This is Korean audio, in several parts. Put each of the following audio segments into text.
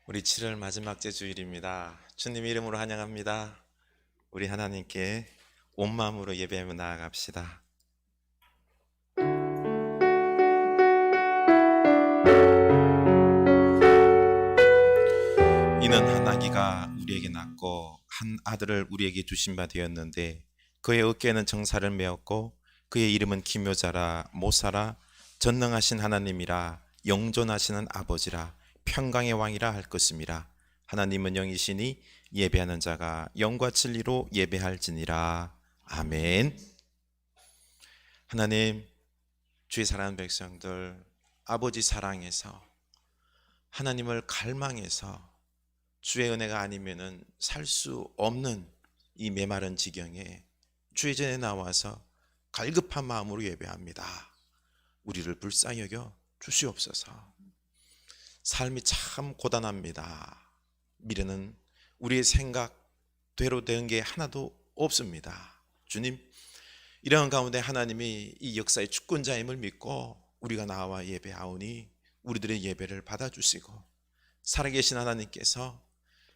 우리 7월 마지막 주일입니다. 주님 이름으로 환영합니다. 우리 하나님께 온 마음으로 예배하며 나아갑시다. 이는 한 아기가 우리에게 낳고 한 아들을 우리에게 주신 바 되었는데 그의 어깨에는 정사를 메었고 그의 이름은 기묘자라 모사라 전능하신 하나님이라 영존하시는 아버지라 평강의 왕이라 할 것임이라. 하나님은 영이시니 예배하는 자가 영과 진리로 예배할지니라. 아멘. 하나님, 주의 사랑하는 백성들, 아버지 사랑해서 하나님을 갈망해서 주의 은혜가 아니면은 살 수 없는 이 메마른 지경에 주의 전에 나와서 갈급한 마음으로 예배합니다. 우리를 불쌍히 여겨 주시옵소서. 삶이 참 고단합니다. 미래는 우리의 생각대로 된 게 하나도 없습니다. 주님, 이러한 가운데 하나님이 이 역사의 주권자임을 믿고 우리가 나와 예배하오니 우리들의 예배를 받아주시고, 살아계신 하나님께서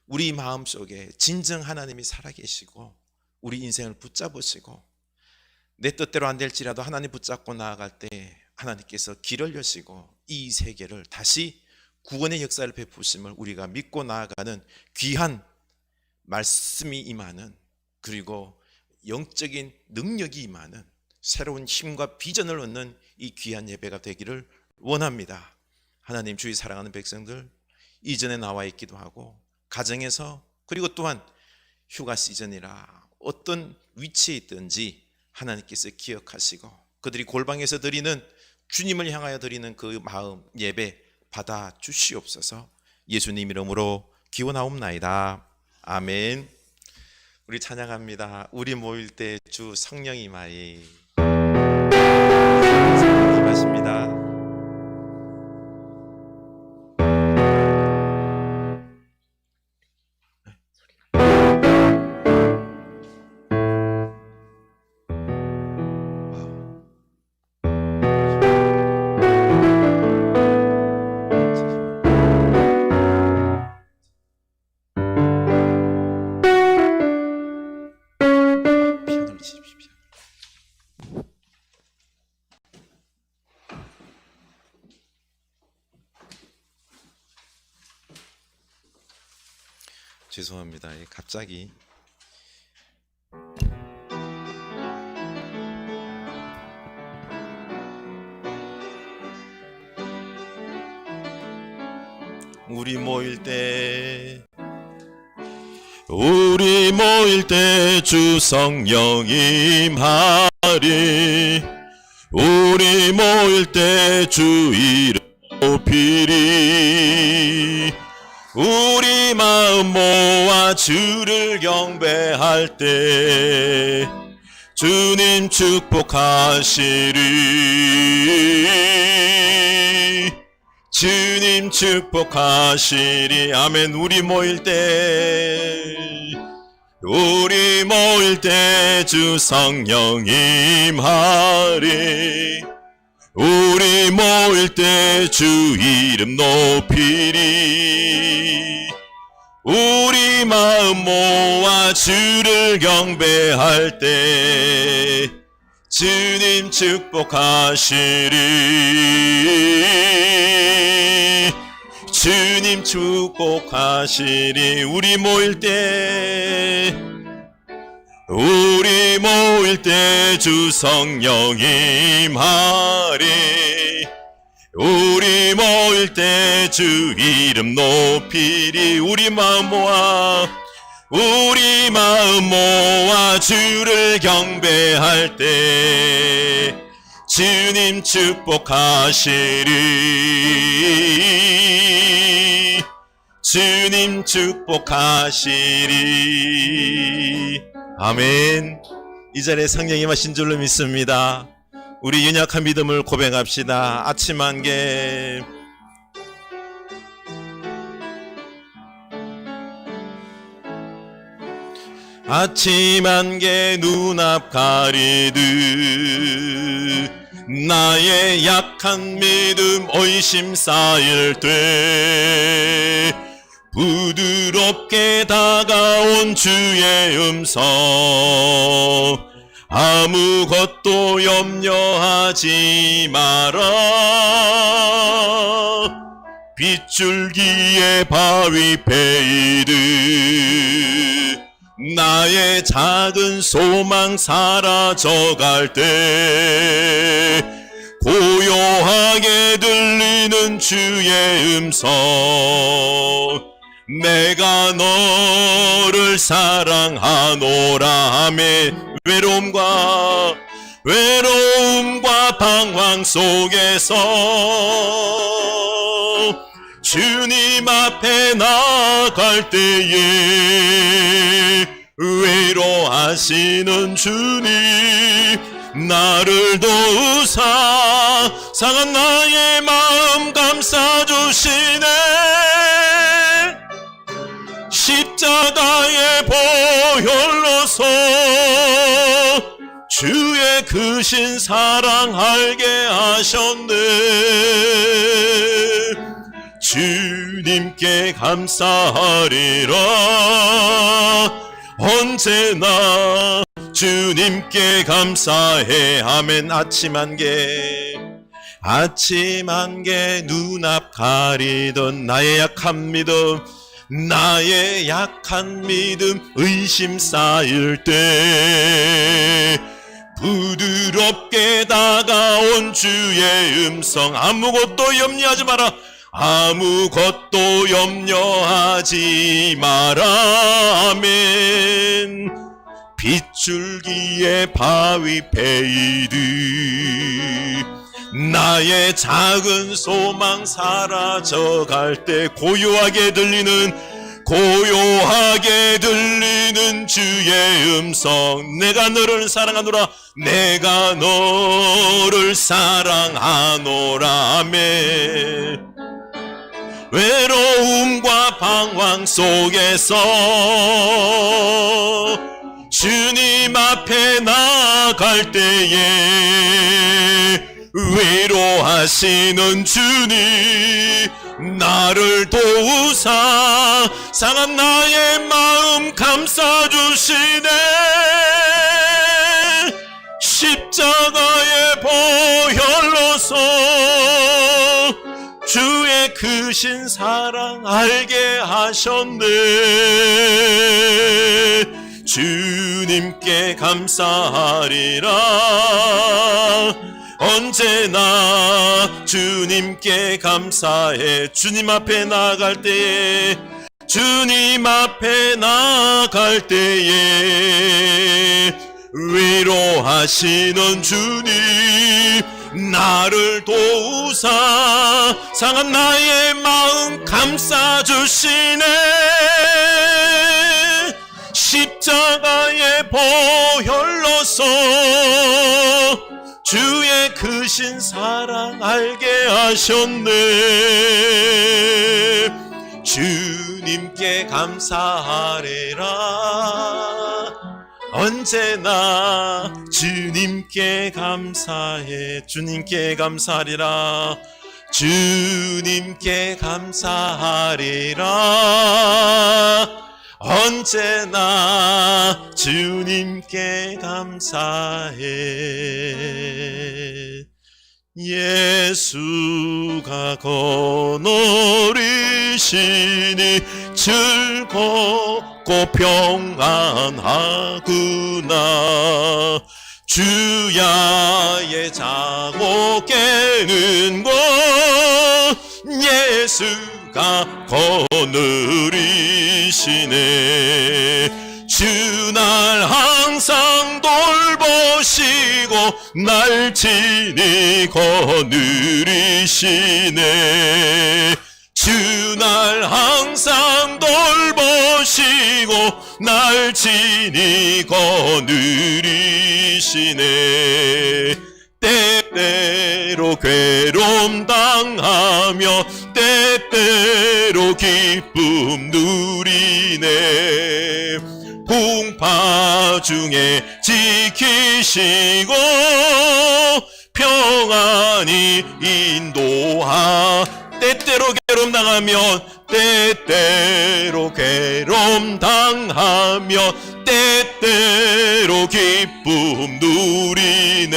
우리 마음속에 진정 하나님이 살아계시고 우리 인생을 붙잡으시고, 내 뜻대로 안 될지라도 하나님 붙잡고 나아갈 때 하나님께서 길을 여시고 이 세계를 다시 구원의 역사를 베푸심을 우리가 믿고 나아가는 귀한 말씀이 임하는, 그리고 영적인 능력이 임하는 새로운 힘과 비전을 얻는 이 귀한 예배가 되기를 원합니다. 하나님, 주의 사랑하는 백성들 이전에 나와 있기도 하고 가정에서, 그리고 또한 휴가 시즌이라 어떤 위치에 있든지 하나님께서 기억하시고 그들이 골방에서 드리는, 주님을 향하여 드리는 그 마음 예배 받아 주시옵소서. 예수님 이름으로 기원하옵나이다. 아멘. 우리 찬양합니다. 우리 모일 때 주 성령 임하이. 성령 임하십니다. 피아노를 치십시오. 죄송합니다. 갑자기 우리 모일 때 주 성령 임하리. 우리 모일 때 주 이름 높이리. 우리 마음 모아 주를 경배할 때 주님 축복하시리. 주님 축복하시리. 아멘. 우리 모일 때 주 성령 임하리. 우리 모일 때 주 이름 높이리. 우리 마음 모아 주를 경배할 때 주님 축복하시리. 주님 축복하시리. 우리 모일 때 주 성령 임하리. 우리 모일 때 주 이름 높이리. 우리 마음 모아 주를 경배할 때 주님 축복하시리. 주님 축복하시리. 아멘. 이 자리에 성령이 임하신 줄로 믿습니다. 우리 연약한 믿음을 고백합시다. 아침 안개 아침 안개 눈앞 가리듯 나의 약한 믿음 의심 쌓일 때 부드럽게 다가온 주의 음성 아무것도 염려하지 마라. 빗줄기에 바위 베이르 나의 작은 소망 사라져갈 때 고요하게 들리는 주의 음성 내가 너를 사랑하노라 하며 외로움과 방황 속에서 주님 앞에 나갈 때에 외로워하시는 주님 나를 도우사 상한 나의 마음 감싸주시네. 십자가의 보혈로서 주의 크신 사랑 알게 하셨네. 주님께 감사하리라. 언제나 주님께 감사해. 아멘. 아침 안개 눈앞 가리던 나의 약한 믿음 의심 쌓일 때 부드럽게 다가온 주의 음성 아무것도 염려하지 마라. 아무것도 염려하지 마라. 아멘. 빗줄기에 바위 베이르 나의 작은 소망 사라져갈 때 고요하게 들리는 주의 음성 내가 너를 사랑하노라. 내가 너를 사랑하노라. 아멘. 외로움과 방황 속에서 주님 앞에 나갈 때에 위로하시는 주님 나를 도우사 상한 나의 마음 감싸주시네. 십자가의 보혈로서 주의 크신 사랑 알게 하셨네. 주님께 감사하리라. 언제나 주님께 감사해. 주님 앞에 나갈 때에 위로하시는 주님 나를 도우사 상한 나의 마음 감싸주시네. 십자가의 보혈로서 주의 크신 사랑 알게 하셨네. 주님께 감사하리라. 언제나 주님께 감사해. 주님께 감사하리라. 주님께 감사하리라. 언제나 주님께 감사해. 예수가 거느리시니 즐겁고 평안하구나. 주야의 자고 깨는 곳 예수가 거느리시네. 주날 항상 돌보시고 날 친히 거느리시네. 주날 항상 돌보시고 날 친히 거느리시네. 때때로 괴로움 당하며 때때로 기쁨 누리네. 풍파 중에 지키시고 평안히 인도하. 때때로 괴로움 당하면 때때로 괴로움 당하며 때때로 기쁨 누리네.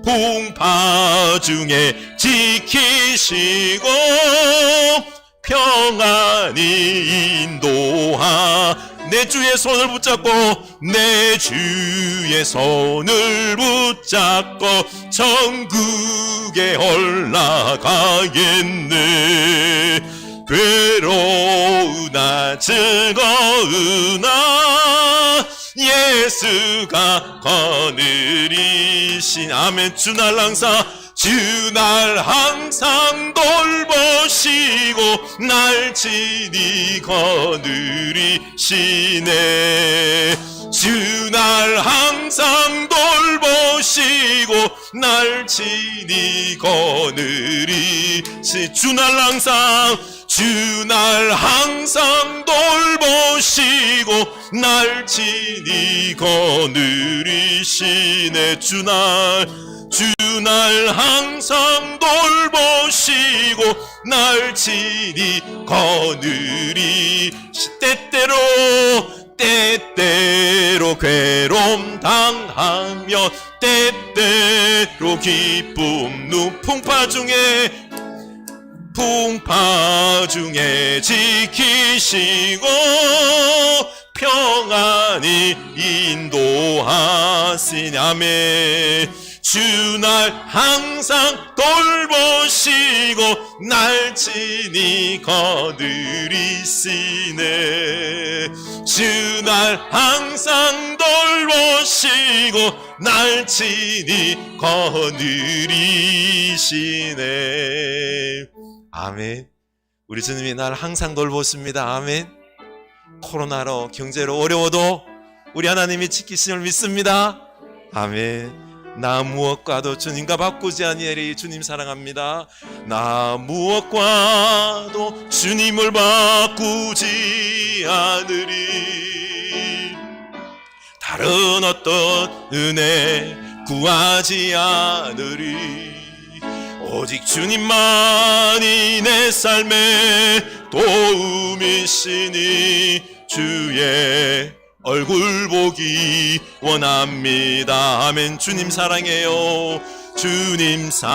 풍파 중에 지키시고 평안히 인도하. 내 주의 손을 붙잡고 내 주의 손을 붙잡고 천국에 올라가겠네. 괴로우나 즐거우나 예수가 거느리신. 아멘. 주날 항상 주날 항상 돌보시고 날 친히 거느리시네. 주날 항상 돌보시고 날 친히 거느리시. 주날 항상 돌보시고 날 친히 거느리시네. 주날 항상 돌보시고 날 친히 거느리시. 때때로 괴로움 당하며 때때로 기쁨 풍파 중에 지키시고 평안히 인도하시니. 아멘. 주날 항상 돌보시고 날 친히 거느리시네. 주날 항상 돌보시고 날 친히 거느리시네. 아멘. 우리 주님이 날 항상 돌보십니다. 아멘. 코로나로 경제로 어려워도 우리 하나님이 지키심을 믿습니다. 아멘. 나 무엇과도 주님과 바꾸지 아니하리. 주님 사랑합니다. 나 무엇과도 주님을 바꾸지 않으리. 다른 어떤 은혜 구하지 않으리. 오직 주님만이 내 삶의 도움이시니 주의 얼굴 보기 원합니다. 아멘. 주님 사랑해요. 주님 사랑해요.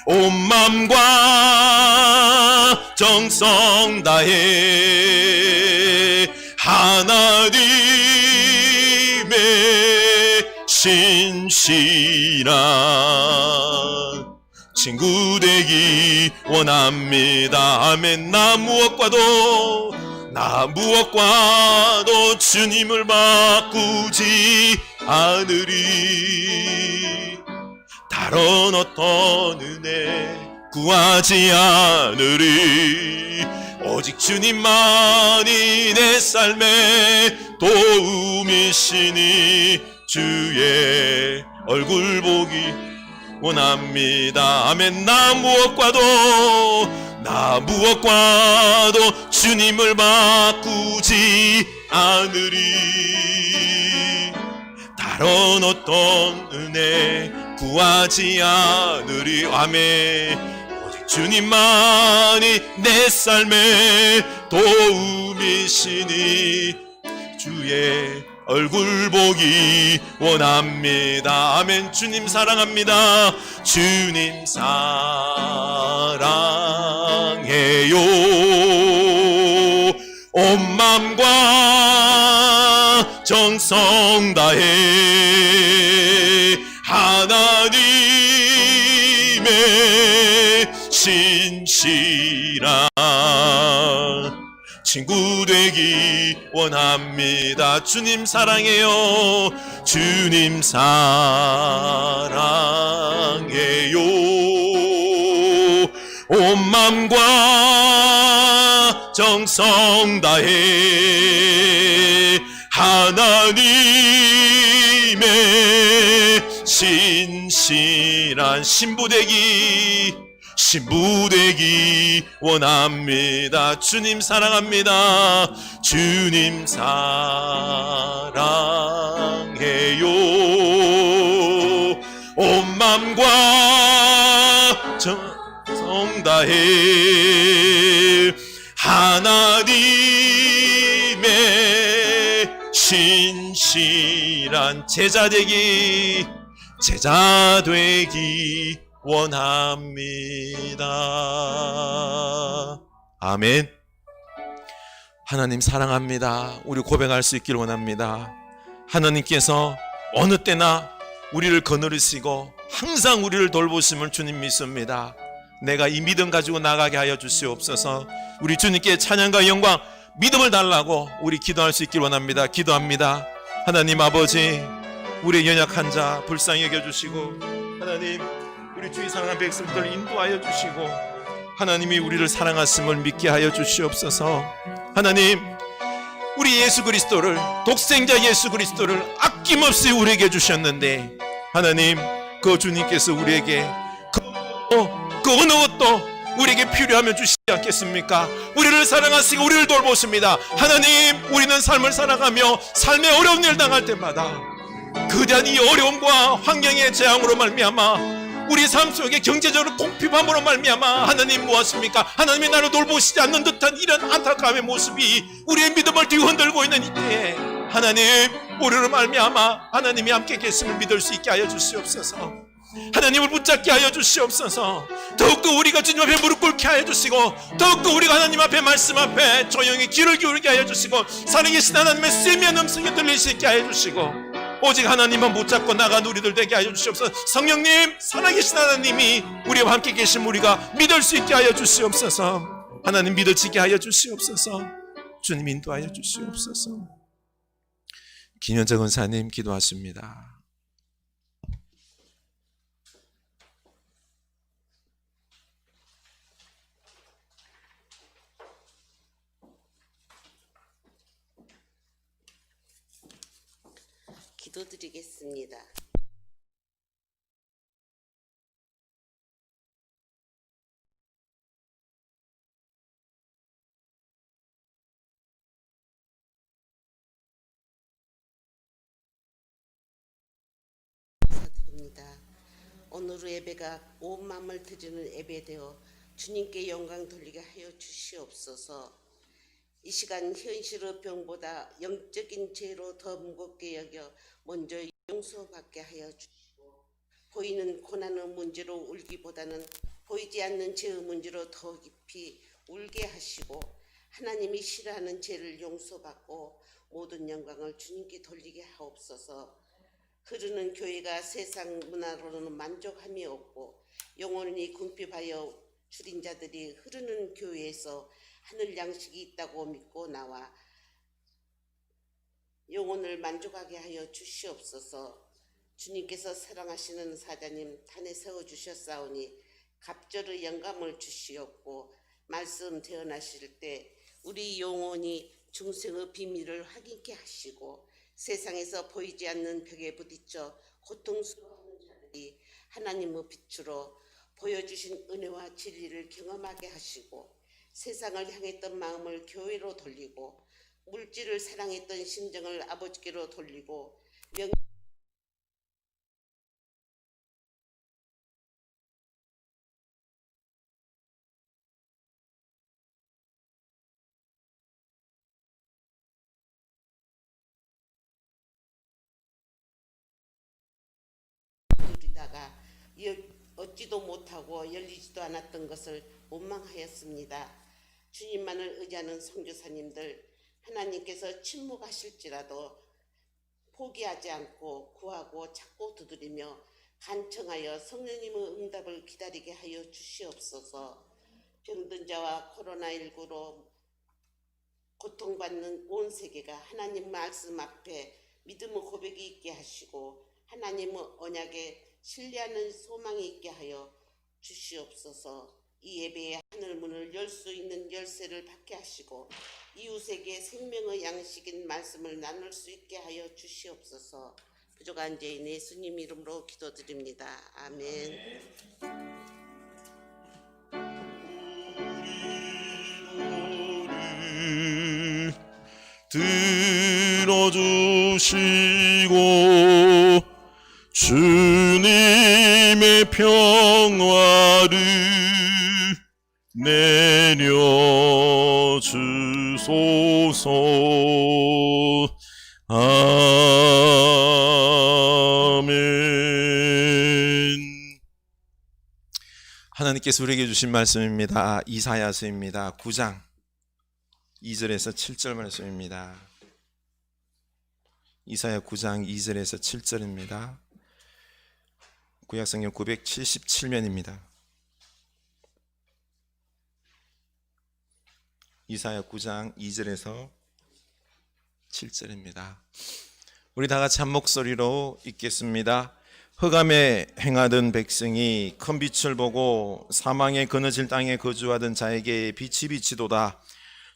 온 맘과 정성 다해 하나님의 신실한 친구 되기 원합니다. 아멘. 나 무엇과도 주님을 바꾸지 않으리. 다른 어떤 은혜 구하지 않으리. 오직 주님만이 내 삶의 도움이시니 주의 얼굴 보기 원합니다. 아멘. 나 무엇과도 주님을 바꾸지 않으리. 다른 어떤 은혜 구하지 않으리. 아멘. 오직 주님만이 내 삶의 도움이시니 주의 얼굴 보기 원합니다. 아멘. 주님 사랑합니다. 주님 사랑해요. 온 맘과 정성 다해 하나님의 신실한 친구 되기 원합니다. 주님 사랑해요. 주님 사랑해요. 온 맘과 정성 다해 하나님의 신실한 신부 되기 원합니다. 주님 사랑합니다. 주님 사랑해요. 마음과 정성 다해 하나님의 신실한 제자 되기 원합니다. 아멘. 하나님 사랑합니다. 우리 고백할 수 있기를 원합니다. 하나님께서 어느 때나 우리를 거느리시고 항상 우리를 돌보심을 주님 믿습니다. 내가 이 믿음 가지고 나가게 하여 주시옵소서. 우리 주님께 찬양과 영광 믿음을 달라고 우리 기도할 수 있기를 원합니다. 기도합니다. 하나님 아버지, 우리의 연약한 자 불쌍히 여겨주시고, 하나님 우리 주의 사랑하는 백성들을 인도하여 주시고, 하나님이 우리를 사랑하심을 믿게 하여 주시옵소서. 하나님, 우리 예수 그리스도를, 독생자 예수 그리스도를 아낌없이 우리에게 주셨는데, 하나님 그 주님께서 우리에게 그 어느 것도 우리에게 필요하면 주시지 않겠습니까? 우리를 사랑하시고 우리를 돌보십니다. 하나님, 우리는 삶을 살아가며 삶의 어려운 일 당할 때마다 거대한 이 어려움과 환경의 재앙으로 말미암아 우리 삶 속에 경제적으로 공핍함으로 말미암아 하나님 무엇입니까? 하나님이 나를 돌보시지 않는 듯한 이런 안타까움의 모습이 우리의 믿음을 뒤흔들고 있는 이때에 하나님, 우리를 말미암아 하나님이 함께 계심을 믿을 수 있게 하여 주시옵소서. 하나님을 붙잡게 하여 주시옵소서. 더욱더 우리가 주님 앞에 무릎 꿇게 하여 주시고, 더욱더 우리가 하나님 앞에 말씀 앞에 조용히 귀를 기울이게 하여 주시고, 살아계신 하나님의 세미한 음성이 들릴 수 있게 하여 주시고, 오직 하나님만 붙잡고 나간 우리들 되게 하여 주시옵소서. 성령님, 살아계신 하나님이 우리와 함께 계신 우리가 믿을 수 있게 하여 주시옵소서. 하나님 믿어지게 하여 주시옵소서. 주님 인도하여 주시옵소서. 김현정 은사님 기도하십니다. 기도드리겠습니다. 감사드립니다. 오늘 예배가 온 마음을 드리는 예배되어 주님께 영광 돌리게 하여 주시옵소서. 이 시간 현실의 병보다 영적인 죄로 더 무겁게 여겨 먼저 용서받게 하여 주시고, 보이는 고난의 문제로 울기보다는 보이지 않는 죄의 문제로 더 깊이 울게 하시고, 하나님이 싫어하는 죄를 용서받고 모든 영광을 주님께 돌리게 하옵소서. 흐르는 교회가 세상 문화로는 만족함이 없고 영혼이 궁핍하여 줄인 자들이 흐르는 교회에서 하늘 양식이 있다고 믿고 나와 영혼을 만족하게 하여 주시옵소서. 주님께서 사랑하시는 사자님 탄에 세워주셨사오니 갑절의 영감을 주시옵고, 말씀 태어나실 때 우리 영혼이 중생의 비밀을 확인케 하시고, 세상에서 보이지 않는 벽에 부딪혀 고통스러워하는 자들이 하나님의 빛으로 보여주신 은혜와 진리를 경험하게 하시고, 세상을 향했던 마음을 교회로 돌리고, 물질을 사랑했던 심정을 아버지께로 돌리고, 누리다가 얻지도 못하고 열리지도 않았던 것을 원망하였습니다. 주님만을 의지하는 선교사님들, 하나님께서 침묵하실지라도 포기하지 않고 구하고 찾고 두드리며 간청하여 성령님의 응답을 기다리게 하여 주시옵소서. 병든 자와 코로나19로 고통받는 온 세계가 하나님 말씀 앞에 믿음의 고백이 있게 하시고, 하나님의 언약에 신뢰하는 소망이 있게 하여 주시옵소서. 이 예배의 하늘문을 열 수 있는 열쇠를 받게 하시고, 이웃에게 생명의 양식인 말씀을 나눌 수 있게 하여 주시옵소서. 부족한 죄인 예수님 이름으로 기도드립니다. 아멘. 들어주시고 주님의 하나님의 평화를 내려주소서. 아멘. 하나님께서 우리에게 주신 말씀입니다. 이사야서입니다. 9장 2절에서 7절 말씀입니다. 이사야 9장 2절에서 7절입니다. 구약성경 977면입니다. 이사야 9장 2절에서 7절입니다. 우리 다 같이 한 목소리로 읽겠습니다. 흑암에 행하던 백성이 큰 빛을 보고 사망의 그늘질 땅에 거주하던 자에게 빛이 비치도다.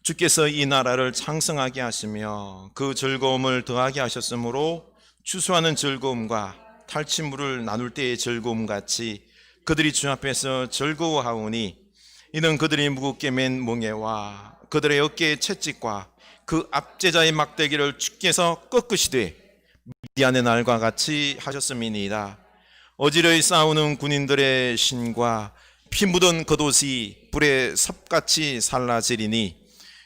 주께서 이 나라를 창성하게 하시며 그 즐거움을 더하게 하셨으므로 추수하는 즐거움과 탈취물을 나눌 때의 즐거움 같이 그들이 주 앞에서 즐거워하오니 이는 그들이 무겁게 맨 멍에와 그들의 어깨의 채찍과 그 압제자의 막대기를 주께서 꺾으시되 미디안의 날과 같이 하셨음이니이다. 어지러이 싸우는 군인들의 신과 피 묻은 겉옷이 불에 섭같이 살라지리니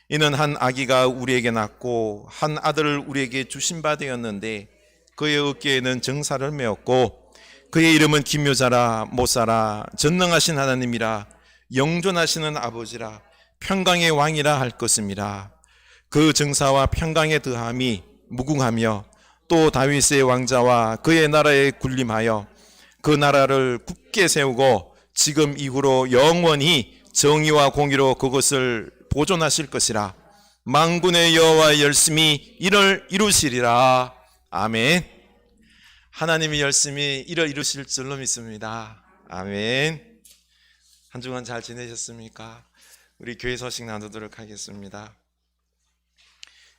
이는 한 아기가 우리에게 낳고 한 아들을 우리에게 주신 바 되었는데 그의 어깨에는 정사를 메었고 그의 이름은 기묘자라 못사라 전능하신 하나님이라 영존하시는 아버지라 평강의 왕이라 할 것임이라. 그 정사와 평강의 더함이 무궁하며 또 다윗의 왕자와 그의 나라에 군림하여 그 나라를 굳게 세우고 지금 이후로 영원히 정의와 공의로 그것을 보존하실 것이라. 만군의 여호와의 열심히 이를 이루시리라. 아멘. 하나님이 열심히 이를 이루실 줄로 믿습니다. 아멘. 한 주간 잘 지내셨습니까? 우리 교회 소식 나누도록 하겠습니다.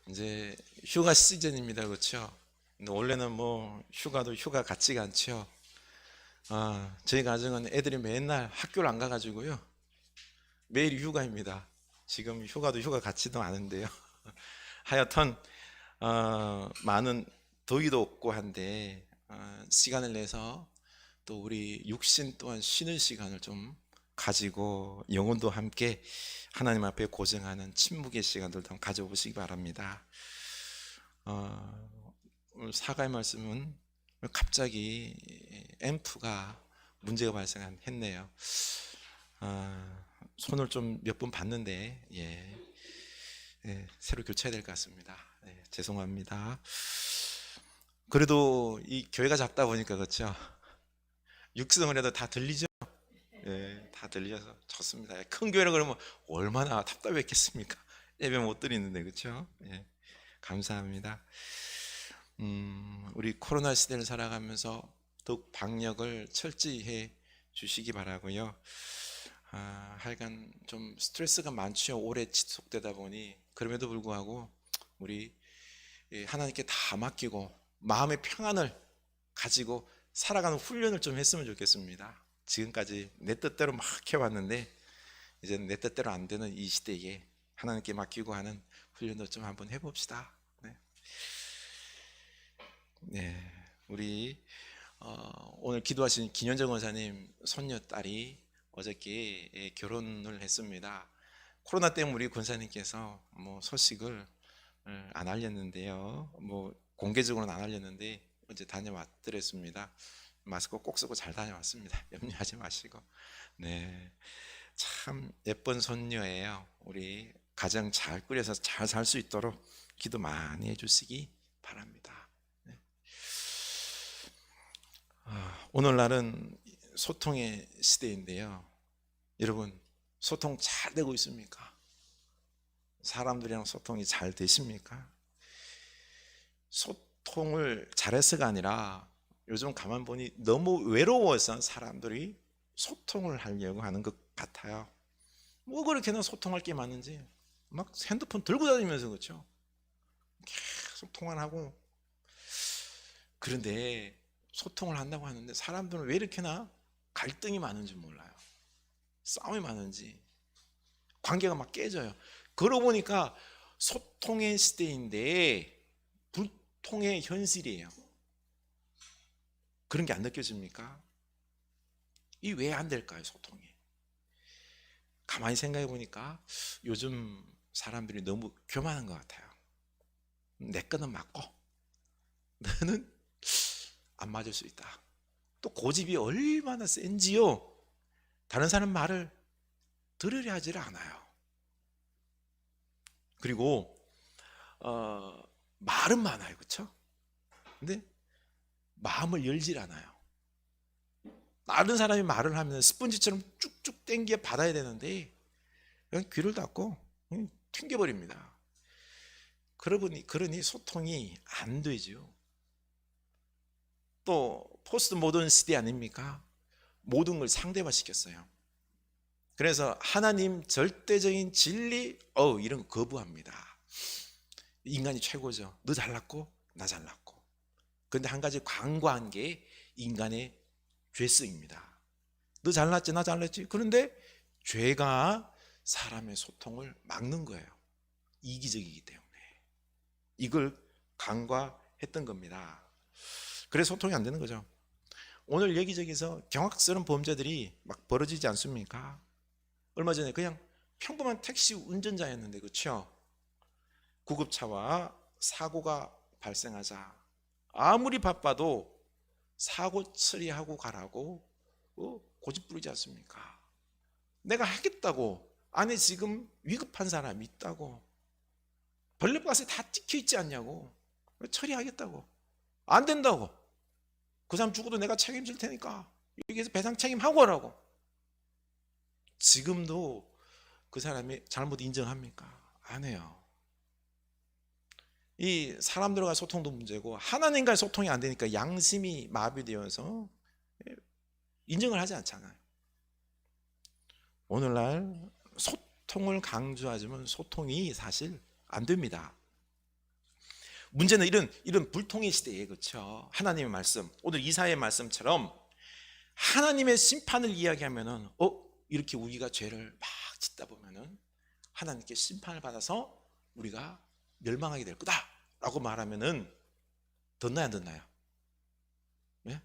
이제 휴가 시즌입니다. 그렇죠? 근데 원래는 뭐 휴가도 휴가 같지가 않죠. 저희 가정은 애들이 맨날 학교를 안 가가지고요, 매일 휴가입니다. 지금 휴가도 휴가 같지도 않은데요. 하여튼 많은 더위도 없고 한데 시간을 내서 또 우리 육신 또한 쉬는 시간을 좀 가지고 영혼도 함께 하나님 앞에 고생하는 침묵의 시간들도 한번 가져보시기 바랍니다. 오늘 사과의 말씀은 갑자기 앰프가 문제가 발생했네요. 손을 좀 몇 번 봤는데 새로 교체해야 될 것 같습니다. 죄송합니다. 그래도 이 교회가 작다 보니까 그렇죠, 육성을 해도 다 들리죠. 다 들려서 좋습니다. 큰 교회라 그러면 얼마나 답답했겠습니까? 예배 못 드리는데, 그렇죠? 감사합니다. 우리 코로나 시대를 살아가면서 더욱 방역을 철저히 해 주시기 바라고요. 하여간 좀 스트레스가 많죠. 오래 지속되다 보니. 그럼에도 불구하고 우리 하나님께 다 맡기고 마음의 평안을 가지고 살아가는 훈련을 좀 했으면 좋겠습니다. 지금까지 내 뜻대로 막 해왔는데 이제 내 뜻대로 안 되는 이 시대에 하나님께 맡기고 하는 훈련도 좀 한번 해봅시다. 우리 오늘 기도하신 김현정 원사님 손녀딸이 어저께 결혼을 했습니다. 코로나 때문에 우리 권사님께서 뭐 소식을 안 알렸는데요, 뭐 공개적으로는 안 알렸는데 어제 다녀왔더랬습니다. 마스크 꼭 쓰고 잘 다녀왔습니다. 염려하지 마시고. 참 예쁜 손녀예요. 우리 가정 잘 꾸려서 잘 살 수 있도록 기도 많이 해주시기 바랍니다. 오늘날은 소통의 시대인데요, 여러분 소통 잘 되고 있습니까? 사람들이랑 소통이 잘 되십니까? 소통을 잘해서가 아니라 요즘 가만 보니 너무 외로워서 사람들이 소통을 하려고 하는 것 같아요. 뭐 그렇게나 소통할 게 많은지 막 핸드폰 들고 다니면서, 그렇죠? 계속 통화를 하고. 그런데 소통을 한다고 하는데 사람들은 왜 이렇게나 갈등이 많은지 몰라요. 싸움이 많은지, 관계가 막 깨져요. 그러고 보니까 소통의 시대인데 불통의 현실이에요. 그런 게 안 느껴집니까? 이 왜 안 될까요, 소통이? 가만히 생각해 보니까 요즘 사람들이 너무 교만한 것 같아요. 내 거는 맞고 너는 안 맞을 수 있다. 또 고집이 얼마나 센지요. 다른 사람 말을 들으려 하질 않아요. 그리고 말은 많아요, 그렇죠? 근데 마음을 열질 않아요. 다른 사람이 말을 하면 스펀지처럼 쭉쭉 당겨 받아야 되는데 그냥 귀를 닫고 그냥 튕겨버립니다. 그러니 소통이 안 되죠. 또 포스트 모던 시대 아닙니까? 모든 걸 상대화 시켰어요. 그래서 하나님 절대적인 진리 이런 거 거부합니다. 인간이 최고죠. 너 잘났고 나 잘났고. 그런데 한 가지 광고한 게 인간의 죄성입니다. 너 잘났지 나 잘났지. 그런데 죄가 사람의 소통을 막는 거예요. 이기적이기 때문에. 이걸 간과했던 겁니다. 그래서 소통이 안 되는 거죠. 오늘 여기저기서 경악스러운 범죄들이 막 벌어지지 않습니까? 얼마 전에 그냥 평범한 택시 운전자였는데, 그렇죠? 구급차와 사고가 발생하자 아무리 바빠도 사고 처리하고 가라고 고집 부리지 않습니까? 내가 하겠다고, 안에 지금 위급한 사람이 있다고, 벌레박스에 다 찍혀 있지 않냐고, 처리하겠다고, 안 된다고, 그 사람 죽어도 내가 책임질 테니까 여기에서 배상 책임하고 하라고. 지금도 그 사람이 잘못 인정합니까? 안 해요. 이 사람들과 소통도 문제고 하나님과의 소통이 안 되니까 양심이 마비되어서 인정을 하지 않잖아요. 오늘날 소통을 강조하지만 소통이 사실 안 됩니다. 문제는 이런 불통의 시대에, 그렇죠? 하나님의 말씀, 오늘 이사야의 말씀처럼 하나님의 심판을 이야기하면은 이렇게 우리가 죄를 막 짓다 보면은 하나님께 심판을 받아서 우리가 멸망하게 될 거다라고 말하면은 듣나요, 안 듣나요? 네?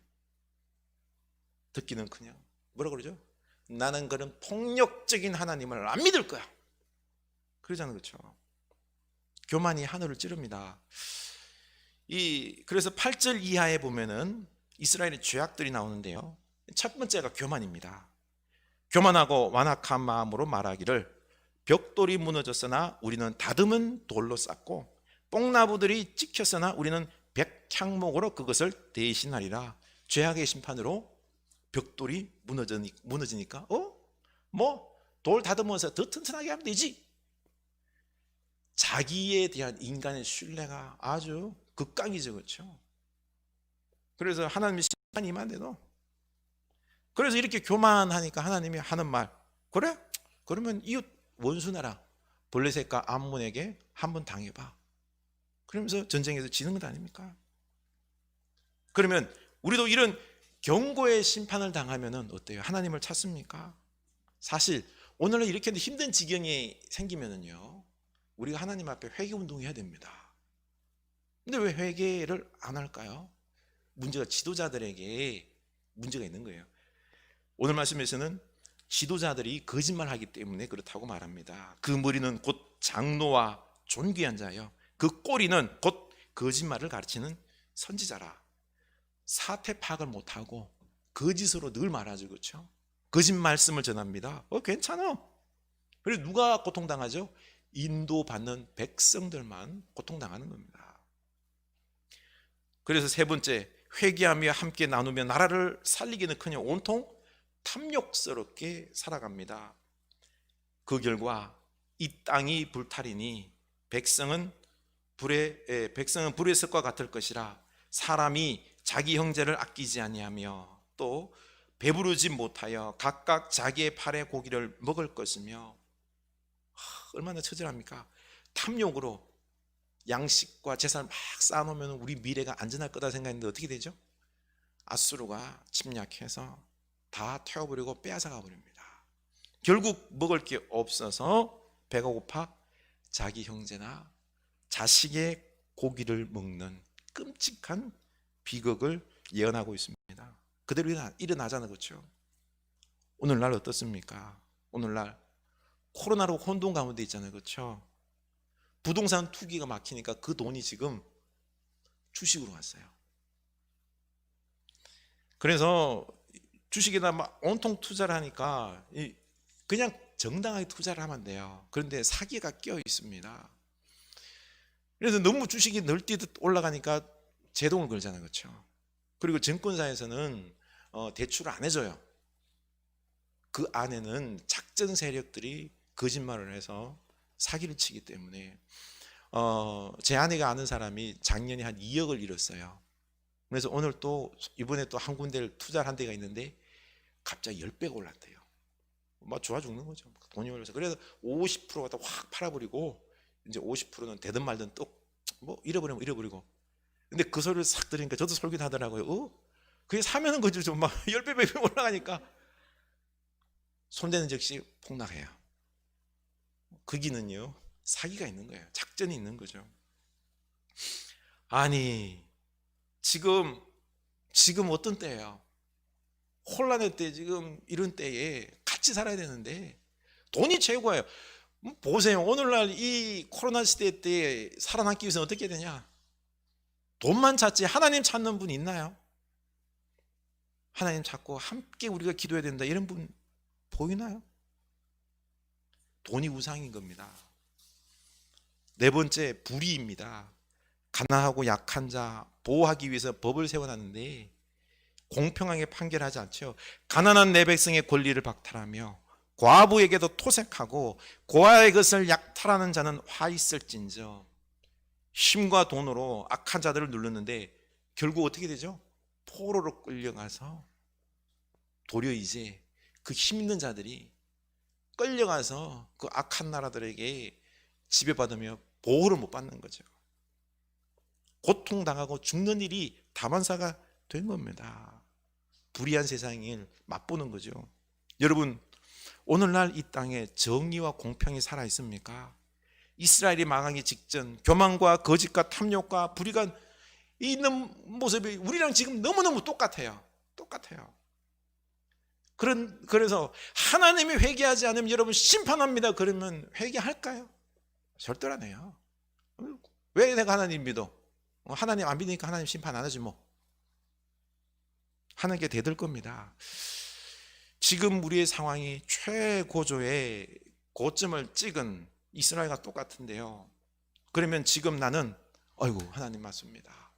듣기는 그냥 뭐라 그러죠? 나는 그런 폭력적인 하나님을 안 믿을 거야. 그러잖아요, 그렇죠? 교만이 하늘을 찌릅니다. 그래서 8절 이하에 보면은 이스라엘의 죄악들이 나오는데요. 첫 번째가 교만입니다. 교만하고 완악한 마음으로 말하기를 벽돌이 무너졌으나 우리는 다듬은 돌로 쌓고 뽕나무들이 찍혔으나 우리는 백향목으로 그것을 대신하리라. 죄악의 심판으로 벽돌이 무너지니까 돌 다듬어서 더 튼튼하게 하면 되지. 자기에 대한 인간의 신뢰가 아주 극강이죠, 그렇죠? 그래서 하나님이 심판이 임한데도, 그래서 이렇게 교만하니까 하나님이 하는 말, 그래? 그러면 이웃 원수나라 블레셋과 암몬에게 한번 당해봐. 그러면서 전쟁에서 지는 것 아닙니까? 그러면 우리도 이런 경고의 심판을 당하면은 어때요? 하나님을 찾습니까? 사실 오늘날 이렇게 힘든 지경이 생기면은요, 우리가 하나님 앞에 회개 운동해야 됩니다. 근데 왜 회개를 안 할까요? 문제가 지도자들에게 문제가 있는 거예요. 오늘 말씀에서는 지도자들이 거짓말하기 때문에 그렇다고 말합니다. 그 머리는 곧 장로와 존귀한 자요, 그 꼬리는 곧 거짓말을 가르치는 선지자라. 사태 파악을 못하고 거짓으로 늘 말하죠, 그렇죠? 거짓 말씀을 전합니다. 괜찮아. 그래서 누가 고통당하죠? 인도받는 백성들만 고통당하는 겁니다. 그래서 세 번째, 회개하며 함께 나누며 나라를 살리기는커녕 온통 탐욕스럽게 살아갑니다. 그 결과 이 땅이 불탈이니 백성은 불의 습과 같을 것이라. 사람이 자기 형제를 아끼지 아니하며 또 배부르지 못하여 각각 자기의 팔의 고기를 먹을 것이며. 얼마나 처절합니까? 탐욕으로 양식과 재산을 막 쌓아놓으면 우리 미래가 안전할 거다 생각했는데 어떻게 되죠? 아수르가 침략해서 다 태워버리고 빼앗아가 버립니다. 결국 먹을 게 없어서 배가 고파 자기 형제나 자식의 고기를 먹는 끔찍한 비극을 예언하고 있습니다. 그대로 일어나잖아요, 그렇죠? 오늘날 어떻습니까? 오늘날 코로나로 혼돈 가운데 있잖아요. 그렇죠? 부동산 투기가 막히니까 그 돈이 지금 주식으로 갔어요. 그래서 주식에다 막 온통 투자를 하니까 그냥 정당하게 투자를 하면 돼요. 그런데 사기가 껴 있습니다. 그래서 너무 주식이 널뛰듯 올라가니까 제동을 걸잖아요. 그렇죠? 그리고 증권사에서는 대출을 안 해줘요. 그 안에는 작전 세력들이 거짓말을 해서 사기를 치기 때문에 제 아내가 아는 사람이 작년에 한 2억을 잃었어요. 그래서 오늘 또 이번에 또 한 군데를 투자를 한 데가 있는데 갑자기 10배가 올랐대요. 막 좋아 죽는 거죠. 돈이 올라서. 그래서 50%가 다 확 팔아버리고 이제 50%는 되든 말든 또 뭐 잃어버리면 잃어버리고. 근데 그 소리를 싹 들으니까 저도 솔깃 하더라고요. 그게 사면은 거죠. 좀 막 10배, 100배 올라가니까 손대는 즉시 폭락해요. 거기는요 사기가 있는 거예요. 작전이 있는 거죠. 아니 지금 어떤 때예요? 혼란의 때, 지금 이런 때에 같이 살아야 되는데 돈이 최고예요. 보세요. 오늘날 이 코로나 시대 때 살아남기 위해서 어떻게 해야 되냐? 돈만 찾지 하나님 찾는 분 있나요? 하나님 찾고 함께 우리가 기도해야 된다 이런 분 보이나요? 돈이 우상인 겁니다. 네 번째, 불의입니다. 가난하고 약한 자 보호하기 위해서 법을 세워놨는데 공평하게 판결하지 않죠. 가난한 내 백성의 권리를 박탈하며 과부에게도 토색하고 고아의 것을 약탈하는 자는 화 있을진저. 힘과 돈으로 악한 자들을 누르는데 결국 어떻게 되죠? 포로로 끌려가서 도리어 이제 그 힘 있는 자들이 끌려가서 그 악한 나라들에게 지배받으며 보호를 못 받는 거죠. 고통당하고 죽는 일이 다반사가 된 겁니다. 불의한 세상을 맛보는 거죠. 여러분, 오늘날 이 땅에 정의와 공평이 살아 있습니까? 이스라엘이 망하기 직전 교만과 거짓과 탐욕과 불의가 있는 모습이 우리랑 지금 너무너무 똑같아요. 그래서 하나님이 회개하지 않으면 여러분 심판합니다. 그러면 회개할까요? 절대로 안 해요. 왜 내가 하나님 믿어? 하나님 안 믿으니까 하나님 심판 안 하지 뭐. 하는 게 대들 겁니다. 지금 우리의 상황이 최고조의 고점을 찍은 이스라엘과 똑같은데요. 그러면 지금 나는 아이고 하나님 맞습니다.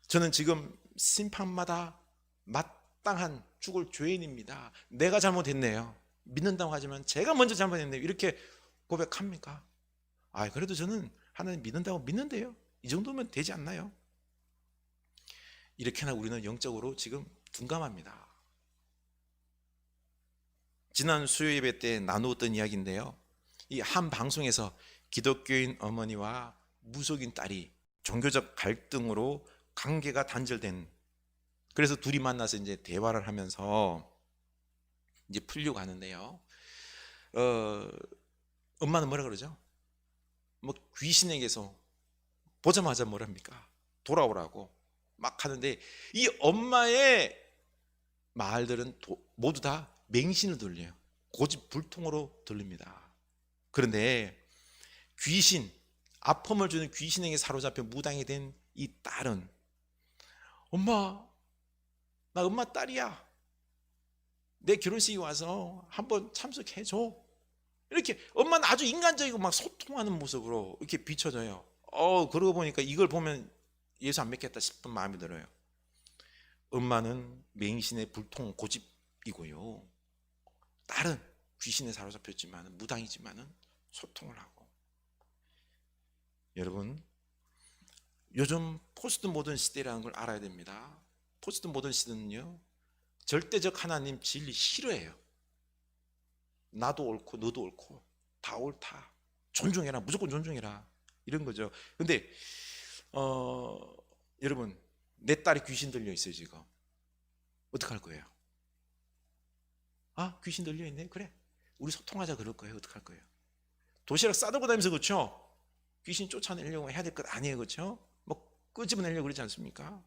저는 지금 심판마다 마땅한 죽을 죄인입니다. 내가 잘못했네요. 믿는다고 하지만 제가 먼저 잘못했네요. 이렇게 고백합니까? 그래도 저는 하나님 믿는다고 믿는데요. 이 정도면 되지 않나요? 이렇게나 우리는 영적으로 지금 둔감합니다. 지난 수요 예배 때 나누었던 이야기인데요. 이 한 방송에서 기독교인 어머니와 무속인 딸이 종교적 갈등으로 관계가 단절된, 그래서 둘이 만나서 이제 대화를 하면서 이제 풀려고 하는데요. 엄마는 뭐라 그러죠? 뭐 귀신에게서 보자마자 뭐랍니까? 돌아오라고 막 하는데 이 엄마의 말들은 모두 다 맹신을 들려요. 고집불통으로 들립니다. 그런데 귀신, 아픔을 주는 귀신에게 사로잡혀 무당이 된 이 딸은 엄마, 나 엄마 딸이야. 내 결혼식에 와서 한번 참석해줘. 이렇게 엄마는 아주 인간적이고 막 소통하는 모습으로 이렇게 비춰져요. 그러고 보니까 이걸 보면 예수 안 믿겠다 싶은 마음이 들어요. 엄마는 맹신의 불통 고집이고요. 딸은 귀신에 사로잡혔지만 무당이지만은 소통을 하고. 여러분, 요즘 포스트 모던 시대라는 걸 알아야 됩니다. 포스트 모던 시대는요, 절대적 하나님 진리 싫어해요. 나도 옳고 너도 옳고 다 옳다. 존중해라. 무조건 존중해라. 이런 거죠. 근데 여러분, 내 딸이 귀신 들려 있어요. 지금 어떡할 거예요? 귀신 들려 있네. 그래, 우리 소통하자. 그럴 거예요. 어떡할 거예요? 도시락 싸들고 다니면서, 그렇죠? 귀신 쫓아내려고 해야 될 것 아니에요. 그렇죠? 뭐 끄집어내려고 그러지 않습니까?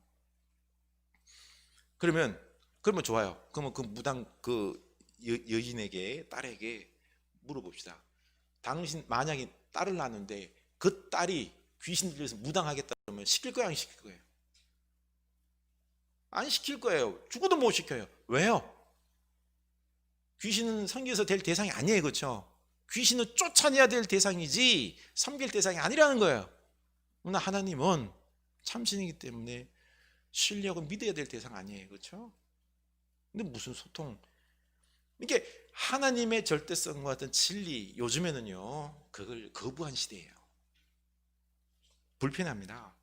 그러면 좋아요. 그러면 그 무당, 그 여인에게, 딸에게 물어봅시다. 당신 만약에 딸을 낳는데 그 딸이 귀신 들려서 무당하겠다 그러면 시킬 거예요, 안 시킬 거예요? 안 시킬 거예요. 죽어도 못 시켜요. 왜요? 귀신은 섬겨서 될 대상이 아니에요, 그렇죠? 귀신은 쫓아내야 될 대상이지 섬길 대상이 아니라는 거예요. 그러나 하나님은 참신이기 때문에 신뢰하고 믿어야 될 대상 아니에요, 그렇죠? 근데 무슨 소통? 이게 하나님의 절대성과 같은 진리, 요즘에는요 그걸 거부한 시대예요. 불편합니다.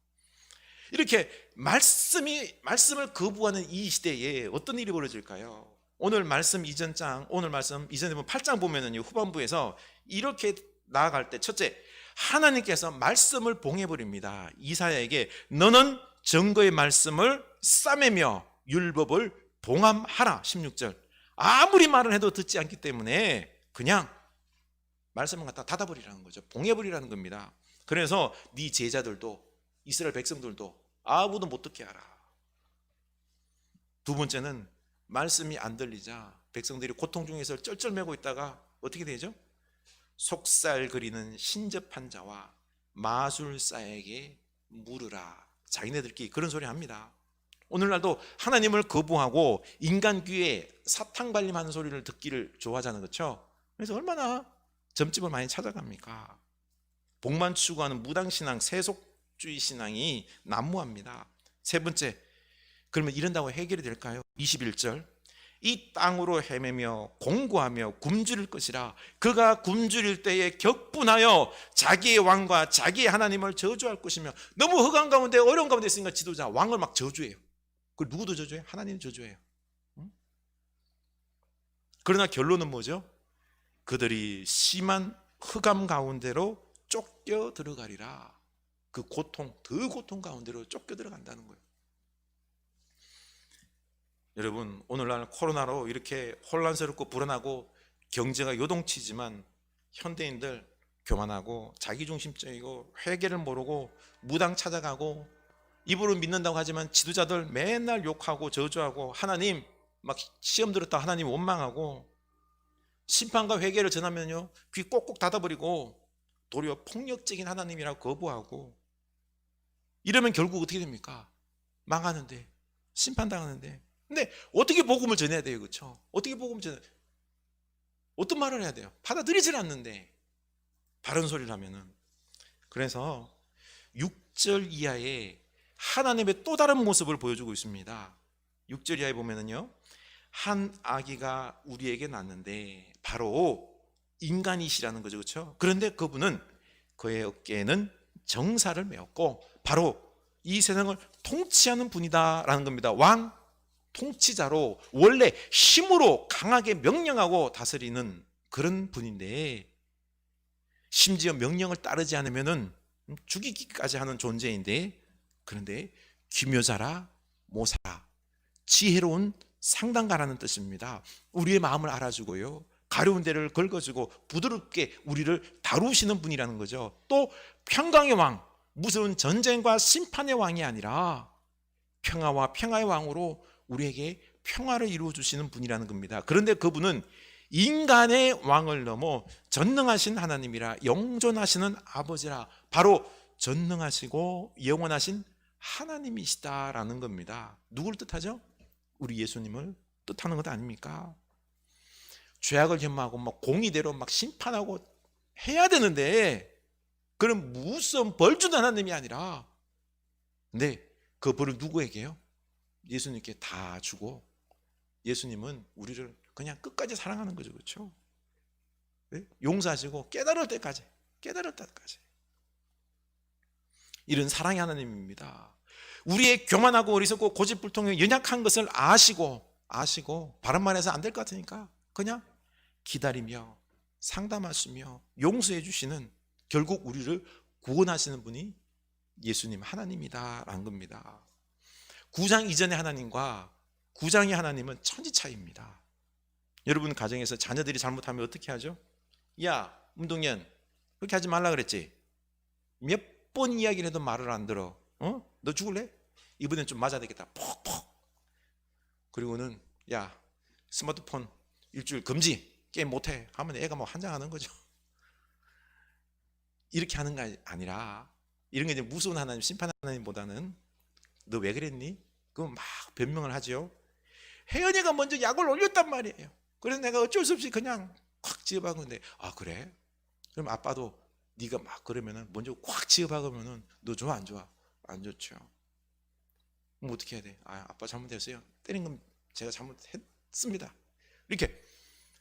이렇게 말씀을 거부하는 이 시대에 어떤 일이 벌어질까요? 오늘 말씀 이전에 보면 8장 보면은요, 후반부에서 이렇게 나아갈 때, 첫째, 하나님께서 말씀을 봉해버립니다. 이사야에게 너는 증거의 말씀을 싸매며 율법을 봉함하라. 16절. 아무리 말을 해도 듣지 않기 때문에 그냥 말씀을 갖다 닫아버리라는 거죠. 봉해버리라는 겁니다. 그래서 네 제자들도, 이스라엘 백성들도 아무도 못 듣게 하라. 두 번째는 말씀이 안 들리자 백성들이 고통 중에서 쩔쩔매고 있다가 어떻게 되죠? 속살거리는 신접한 자와 마술사에게 물으라. 자기네들끼리 그런 소리 합니다. 오늘날도 하나님을 거부하고 인간 귀에 사탕 발림하는 소리를 듣기를 좋아하잖아요, 그렇죠? 그래서 얼마나 점집을 많이 찾아갑니까? 복만 추구하는 무당신앙, 세속주의 신앙이 난무합니다. 세 번째, 그러면 이런다고 해결이 될까요? 21절, 이 땅으로 헤매며 공고하며 굶주릴 것이라. 그가 굶주릴 때에 격분하여 자기의 왕과 자기의 하나님을 저주할 것이며. 너무 흑암 가운데 어려운 가운데 있으니까 지도자 왕을 막 저주해요. 그걸 누구도 저주해요? 하나님 저주해요. 그러나 결론은 뭐죠? 그들이 심한 흑암 가운데로 쫓겨 들어가리라. 그 고통, 더 고통 가운데로 쫓겨 들어간다는 거예요. 여러분, 오늘날 코로나로 이렇게 혼란스럽고 불안하고 경제가 요동치지만 현대인들 교만하고 자기중심적이고 회개를 모르고 무당 찾아가고 입으로 믿는다고 하지만 지도자들 맨날 욕하고 저주하고 하나님 막 시험 들었다 하나님 원망하고 심판과 회개를 전하면요 귀 꼭꼭 닫아버리고 도리어 폭력적인 하나님이라고 거부하고 이러면 결국 어떻게 됩니까? 망하는데, 심판당하는데. 근데 어떻게 복음을 전해야 돼요, 그렇죠? 어떻게 복음을 어떤 말을 해야 돼요? 받아들이질 않는데 바른 소리를 하면은. 그래서 6절 이하에 하나님의 또 다른 모습을 보여주고 있습니다. 6절 이하에 보면은요, 한 아기가 우리에게 낳는데 바로 인간이시라는 거죠, 그렇죠? 그런데 그분은 그의 어깨에는 정사를 메었고 바로 이 세상을 통치하는 분이다라는 겁니다. 왕, 통치자로 원래 힘으로 강하게 명령하고 다스리는 그런 분인데 심지어 명령을 따르지 않으면은 죽이기까지 하는 존재인데, 그런데 기묘자라 모사라, 지혜로운 상담가라는 뜻입니다. 우리의 마음을 알아주고요, 가려운 데를 긁어주고 부드럽게 우리를 다루시는 분이라는 거죠. 또 평강의 왕, 무서운 전쟁과 심판의 왕이 아니라 평화와 평화의 왕으로 우리에게 평화를 이루어주시는 분이라는 겁니다. 그런데 그분은 인간의 왕을 넘어 전능하신 하나님이라, 영존하시는 아버지라, 바로 전능하시고 영원하신 하나님이시다라는 겁니다. 누구를 뜻하죠? 우리 예수님을 뜻하는 것 아닙니까? 죄악을 겸하고 막 공의대로 막 심판하고 해야 되는데 그럼 무슨 벌 주는 하나님이 아니라, 근데 그 벌을 누구에게요? 예수님께 다 주고, 예수님은 우리를 그냥 끝까지 사랑하는 거죠, 그렇죠? 네? 용서하시고 깨달을 때까지 이런 사랑의 하나님입니다. 우리의 교만하고 어리석고 고집불통의 연약한 것을 아시고 바른 말해서 안 될 것 같으니까 그냥 기다리며 상담하시며 용서해 주시는, 결국 우리를 구원하시는 분이 예수님 하나님이다라는 겁니다. 9장 이전의 하나님과 9장의 하나님은 천지 차이입니다. 여러분 가정에서 자녀들이 잘못하면 어떻게 하죠? 야, 운동연 그렇게 하지 말라 그랬지? 몇 번 이야기를 해도 말을 안 들어. 너 죽을래? 이번엔 좀 맞아야 되겠다. 퍽퍽. 그리고는 야, 스마트폰 일주일 금지, 게임 못해 하면 애가 뭐 환장하는 거죠. 이렇게 하는 게 아니라, 이런 게 이제 무서운 하나님, 심판 하나님보다는 너 왜 그랬니? 그럼 막 변명을 하죠. 혜연이가 먼저 약을 올렸단 말이에요. 그래서 내가 어쩔 수 없이 그냥 콱 지어박은데, 아 그래? 그럼 아빠도 네가 막 그러면은 먼저 콱 지어박으면은 너 좋아 안 좋아? 안 좋죠. 그럼 어떻게 해야 돼? 아 아빠 잘못했어요. 때린 건 제가 잘못했습니다. 이렇게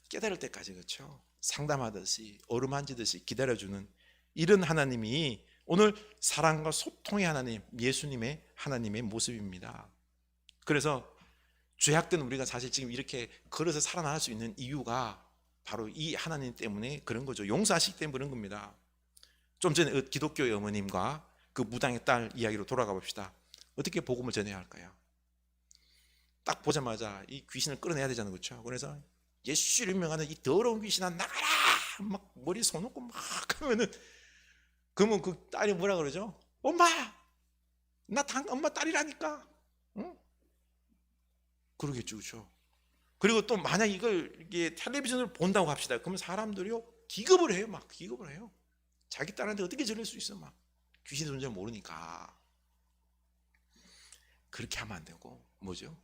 깨달을 때까지, 그렇죠? 상담하듯이 어루만지듯이 기다려주는 이런 하나님이 오늘 사랑과 소통의 하나님, 예수님의 하나님의 모습입니다. 그래서 죄악된 우리가 사실 지금 이렇게 걸어서 살아날 수 있는 이유가 바로 이 하나님 때문에 그런 거죠. 용서하시기 때문에 그런 겁니다. 좀 전에 기독교의 어머님과 그 무당의 딸 이야기로 돌아가 봅시다. 어떻게 복음을 전해야 할까요? 딱 보자마자 이 귀신을 끌어내야 되잖아요, 그렇죠? 그래서 예수를 명하는 이 더러운 귀신아 나가라! 막 머리 손놓고 막 하면은, 그러면 그 딸이 뭐라 그러죠? 엄마! 엄마 딸이라니까! 응? 그러겠죠, 그렇죠? 그리고 또 만약 이걸 이게 텔레비전을 본다고 합시다. 그러면 사람들이요 기겁을 해요, 막 기겁을 해요. 자기 딸한테 어떻게 저럴 수 있어, 막 귀신 존재를 모르니까. 그렇게 하면 안 되고, 뭐죠?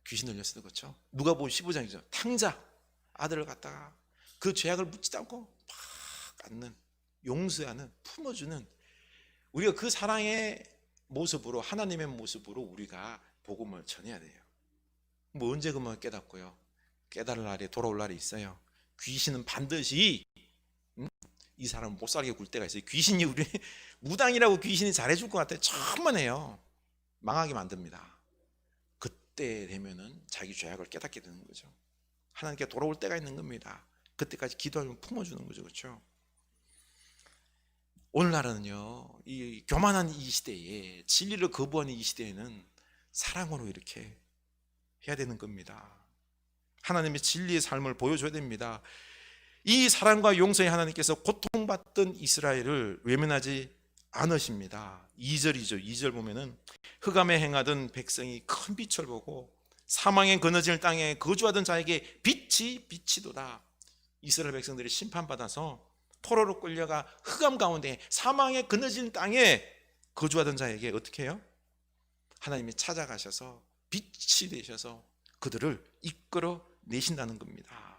귀신 들렸어도 그렇죠? 누가복음 15장이죠. 탕자 아들을 갖다가 그 죄악을 묻지도 않고 막 안는, 용서하는, 품어주는, 우리가 그 사랑의 모습으로, 하나님의 모습으로 우리가 복음을 전해야 돼요. 뭐 언제 그만 깨닫고요? 깨달을 날에, 돌아올 날이 있어요. 귀신은 반드시 이 사람은 못 살게 굴 때가 있어요. 귀신이 우리 무당이라고 귀신이 잘해줄 것 같아요. 천만에요. 망하게 만듭니다. 그때 되면은 자기 죄악을 깨닫게 되는 거죠. 하나님께 돌아올 때가 있는 겁니다. 그때까지 기도하면 품어주는 거죠, 그렇죠? 오늘날은요, 이 교만한 이 시대에, 진리를 거부하는 이 시대에는 사랑으로 이렇게 해야 되는 겁니다. 하나님의 진리의 삶을 보여줘야 됩니다. 이 사랑과 용서의 하나님께서 고통받던 이스라엘을 외면하지 않으십니다. 2절이죠. 2절 보면은 흑암에 행하던 백성이 큰 빛을 보고 사망의 그늘진 땅에 거주하던 자에게 빛이 비치도다. 이스라엘 백성들이 심판받아서 포로로 끌려가 흑암 가운데 사망의 그늘진 땅에 거주하던 자에게 어떻게 해요? 하나님이 찾아가셔서 빛이 되셔서 그들을 이끌어 내신다는 겁니다.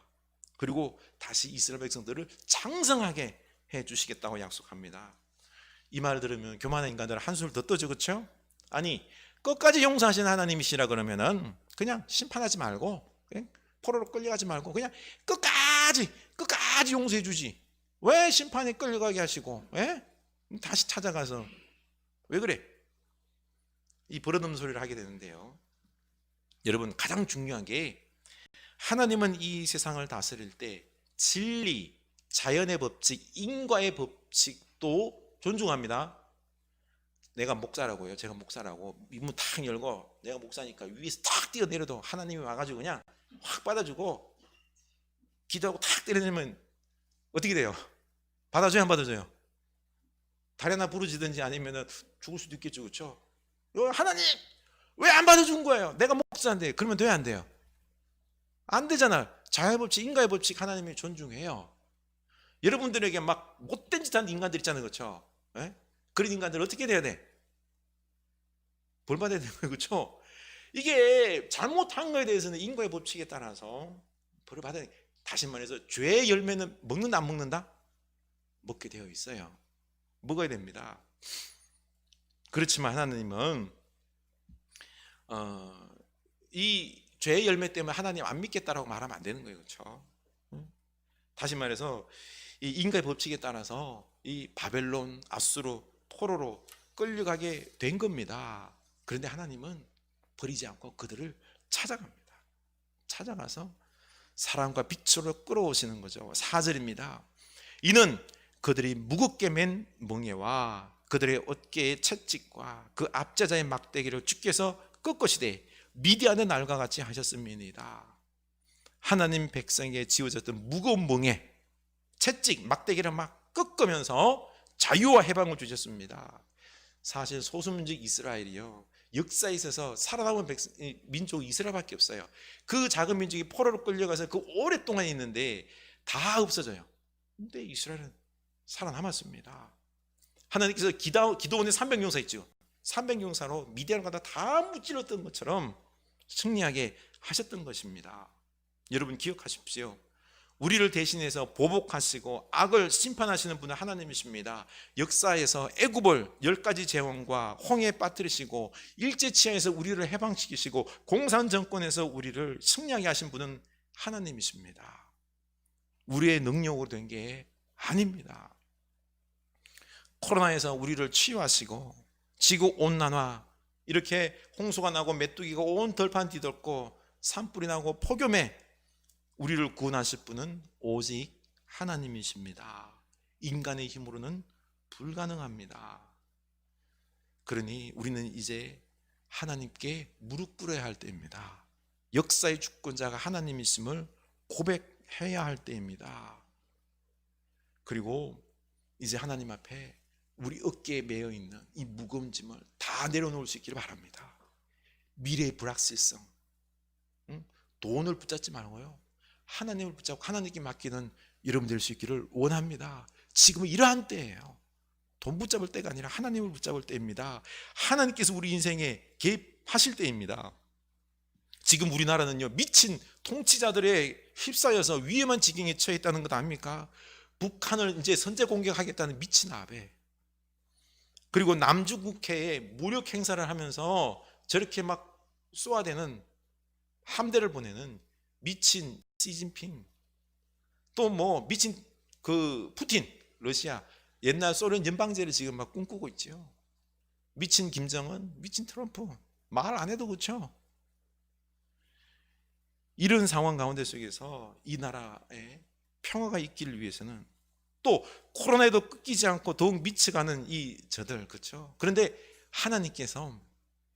그리고 다시 이스라엘 백성들을 장성하게 해 주시겠다고 약속합니다. 이 말을 들으면 교만한 인간들은 한숨을 더 떠죠, 그렇죠? 아니, 끝까지 용서하시는 하나님이시라 그러면은 그냥 심판하지 말고, 포로로 끌려가지 말고 그냥 끝까지 용서해 주지. 왜 심판에 끌려가게 하시고, 다시 찾아가서 왜 그래? 이 버릇없는 소리를 하게 되는데요. 여러분, 가장 중요한 게, 하나님은 이 세상을 다스릴 때 진리, 자연의 법칙, 인과의 법칙도 존중합니다. 내가 목사라고요. 제가 목사라고 문 탁 열고 내가 목사니까 위에서 탁 뛰어내려도 하나님이 와가지고 그냥 확 받아주고 기도하고 탁 때려내면 어떻게 돼요? 받아줘요, 안 받아줘요? 다리 하나 부러지든지 아니면 죽을 수도 있겠죠, 그렇죠? 하나님 왜 안 받아준 거예요? 내가 목사인데. 그러면 돼, 안 돼요? 안 되잖아. 자연의 법칙, 인과의 법칙 하나님이 존중해요. 여러분들에게 막 못된 짓 하는 인간들 있잖아요, 그렇죠? 그런 인간들 어떻게 돼야 돼? 벌 받아야 되는 거예요, 그렇죠? 이게 잘못한 거에 대해서는 인과의 법칙에 따라서 벌을 받아야 돼. 다시 말해서 죄의 열매는 먹는다, 안 먹는다? 먹게 되어 있어요. 먹어야 됩니다. 그렇지만 하나님은 이 죄의 열매 때문에 하나님 안 믿겠다라고 말하면 안 되는 거예요, 그렇죠? 다시 말해서 이 인과의 법칙에 따라서 이 바벨론, 아수르, 포로로 끌려가게 된 겁니다. 그런데 하나님은 버리지 않고 그들을 찾아갑니다. 찾아가서 사랑과 빛으로 끌어오시는 거죠. 4절입니다. 이는 그들이 무겁게 맨 멍에와 그들의 어깨의 채찍과 그 앞제자의 막대기를 주께서 꺾으시되 미디안의 날과 같이 하셨음이니이다. 하나님 백성에게 지어졌던 무거운 멍에, 채찍, 막대기를 막 꺾으면서 자유와 해방을 주셨습니다. 사실 소수민족 이스라엘이요, 역사에 있어서 살아남은 민족이 이스라엘밖에 없어요. 그 작은 민족이 포로로 끌려가서 그 오랫동안 있는데 다 없어져요. 근데 이스라엘은 살아남았습니다. 하나님께서 기도원의 300용사 있죠. 300용사로 미디안을 갖다 다 무찔렀던 것처럼 승리하게 하셨던 것입니다. 여러분 기억하십시오. 우리를 대신해서 보복하시고 악을 심판하시는 분은 하나님이십니다. 역사에서 애굽을 10가지 재앙과 홍해에 빠뜨리시고 일제치하에서 우리를 해방시키시고 공산정권에서 우리를 승리하게 하신 분은 하나님이십니다. 우리의 능력으로 된 게 아닙니다. 코로나에서 우리를 치유하시고 지구온난화, 이렇게 홍수가 나고 메뚜기가 온 들판 뒤덮고 산불이 나고 폭염에 우리를 구원하실 분은 오직 하나님이십니다. 인간의 힘으로는 불가능합니다. 그러니 우리는 이제 하나님께 무릎 꿇어야 할 때입니다. 역사의 주권자가 하나님이심을 고백해야 할 때입니다. 그리고 이제 하나님 앞에 우리 어깨에 매여 있는 이 무거운 짐을 다 내려놓을 수 있기를 바랍니다. 미래의 불확실성, 돈을 붙잡지 말고요, 하나님을 붙잡고 하나님께 맡기는 여러분 될 수 있기를 원합니다. 지금은 이러한 때예요. 돈 붙잡을 때가 아니라 하나님을 붙잡을 때입니다. 하나님께서 우리 인생에 개입하실 때입니다. 지금 우리나라는요, 미친 통치자들의 휩싸여서 위험한 지경에 처해 있다는 것 아닙니까? 북한을 이제 선제 공격하겠다는 미친 아베, 그리고 남주국해에 무력 행사를 하면서 저렇게 막 쏘아대는 함대를 보내는 미친 시진핑, 또 뭐 미친 그 푸틴, 러시아 옛날 소련 연방제를 지금 막 꿈꾸고 있죠. 미친 김정은, 미친 트럼프, 말 안 해도 그렇죠. 이런 상황 가운데 속에서 이 나라에 평화가 있기를 위해서는, 또 코로나에도 끊기지 않고 더욱 미쳐가는 이 저들, 그렇죠. 그런데 하나님께서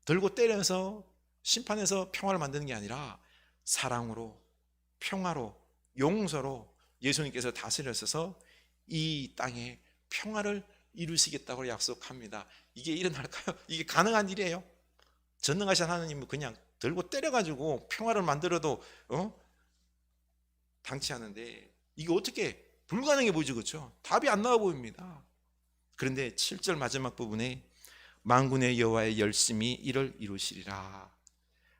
들고 때려서 심판해서 평화를 만드는 게 아니라 사랑으로, 평화로, 용서로 예수님께서 다스려서 이 땅에 평화를 이루시겠다고 약속합니다. 이게 일어날까요? 이게 가능한 일이에요? 전능하신 하나님은 그냥 들고 때려가지고 평화를 만들어도 당치하는데, 이게 어떻게 불가능해 보이죠, 그렇죠? 답이 안 나와 보입니다. 그런데 7절 마지막 부분에 만군의 여호와의 열심히 이를 이루시리라.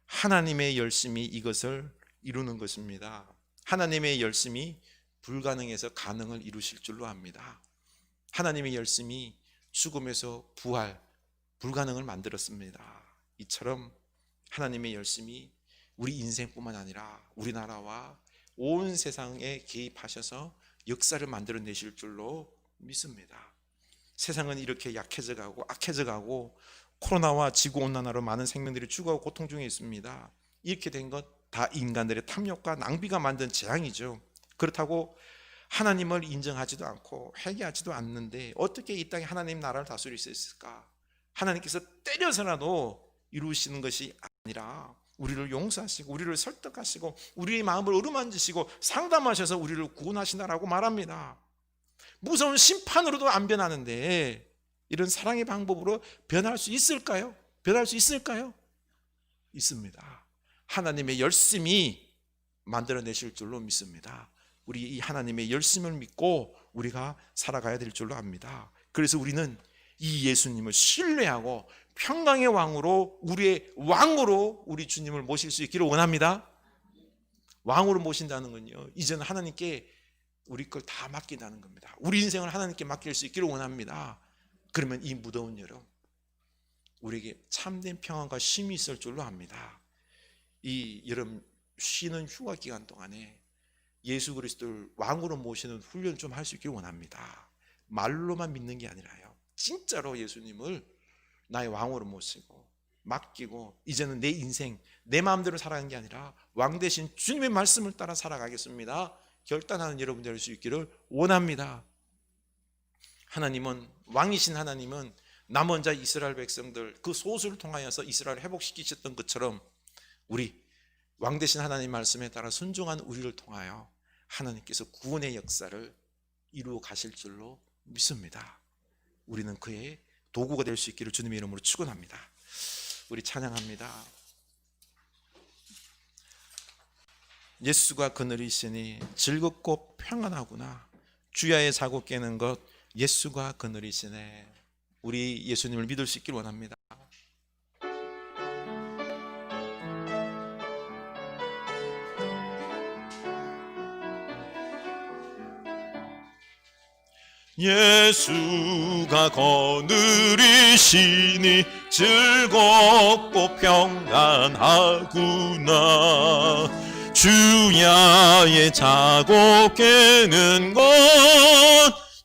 하나님의 열심이 이것을 이루는 것입니다. 하나님의 열심이 불가능해서 가능을 이루실 줄로 압니다. 하나님의 열심이 죽음에서 부활, 불가능을 만들었습니다. 이처럼 하나님의 열심이 우리 인생뿐만 아니라 우리나라와 온 세상에 개입하셔서 역사를 만들어내실 줄로 믿습니다. 세상은 이렇게 약해져 가고 악해져 가고 코로나와 지구온난화로 많은 생명들이 죽어가고 고통 중에 있습니다. 이렇게 된 것 다 인간들의 탐욕과 낭비가 만든 재앙이죠. 그렇다고 하나님을 인정하지도 않고 회개하지도 않는데 어떻게 이 땅에 하나님 나라를 다스릴 수 있을까? 하나님께서 때려서라도 이루시는 것이 아니라 우리를 용서하시고 우리를 설득하시고 우리의 마음을 어루만지시고 상담하셔서 우리를 구원하신다라고 말합니다. 무서운 심판으로도 안 변하는데 이런 사랑의 방법으로 변할 수 있을까요? 변할 수 있을까요? 있습니다. 하나님의 열심히 만들어내실 줄로 믿습니다. 우리 이 하나님의 열심을 믿고 우리가 살아가야 될 줄로 압니다. 그래서 우리는 이 예수님을 신뢰하고 평강의 왕으로, 우리의 왕으로 우리 주님을 모실 수 있기를 원합니다. 왕으로 모신다는 건요, 이제는 하나님께 우리 걸 다 맡긴다는 겁니다. 우리 인생을 하나님께 맡길 수 있기를 원합니다. 그러면 이 무더운 여름 우리에게 참된 평안과 쉼이 있을 줄로 압니다. 이 여름 쉬는 휴가 기간 동안에 예수 그리스도를 왕으로 모시는 훈련 좀 할 수 있기를 원합니다. 말로만 믿는 게 아니라요, 진짜로 예수님을 나의 왕으로 모시고 맡기고 이제는 내 인생 내 마음대로 살아가는 게 아니라 왕 대신 주님의 말씀을 따라 살아가겠습니다 결단하는 여러분 될 수 있기를 원합니다. 하나님은, 왕이신 하나님은 남은 자 이스라엘 백성들 그 소수를 통하여서 이스라엘을 회복시키셨던 것처럼 우리 왕 대신 하나님 말씀에 따라 순종한 우리를 통하여 하나님께서 구원의 역사를 이루어 가실 줄로 믿습니다. 우리는 그의 도구가 될 수 있기를 주님의 이름으로 축원합니다. 우리 찬양합니다. 예수가 그늘이시니 즐겁고 평안하구나. 주야의 자고 깨는 것 예수가 그늘이시네. 우리 예수님을 믿을 수 있길 원합니다. 예수가 거느리시니 즐겁고 평안하구나. 주야의 자고 깨는 것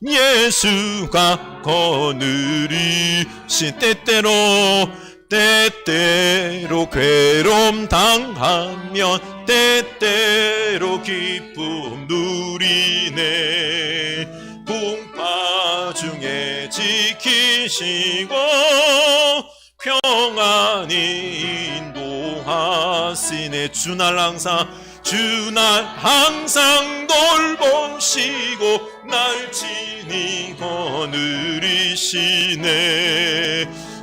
예수가 거느리시. 때때로 괴로움 당하면 때때로 기쁨 누리네. 풍파 중에 지키시고 평안히 인도하시네. 주날 항상 돌보시고 날 친히 거느리시네.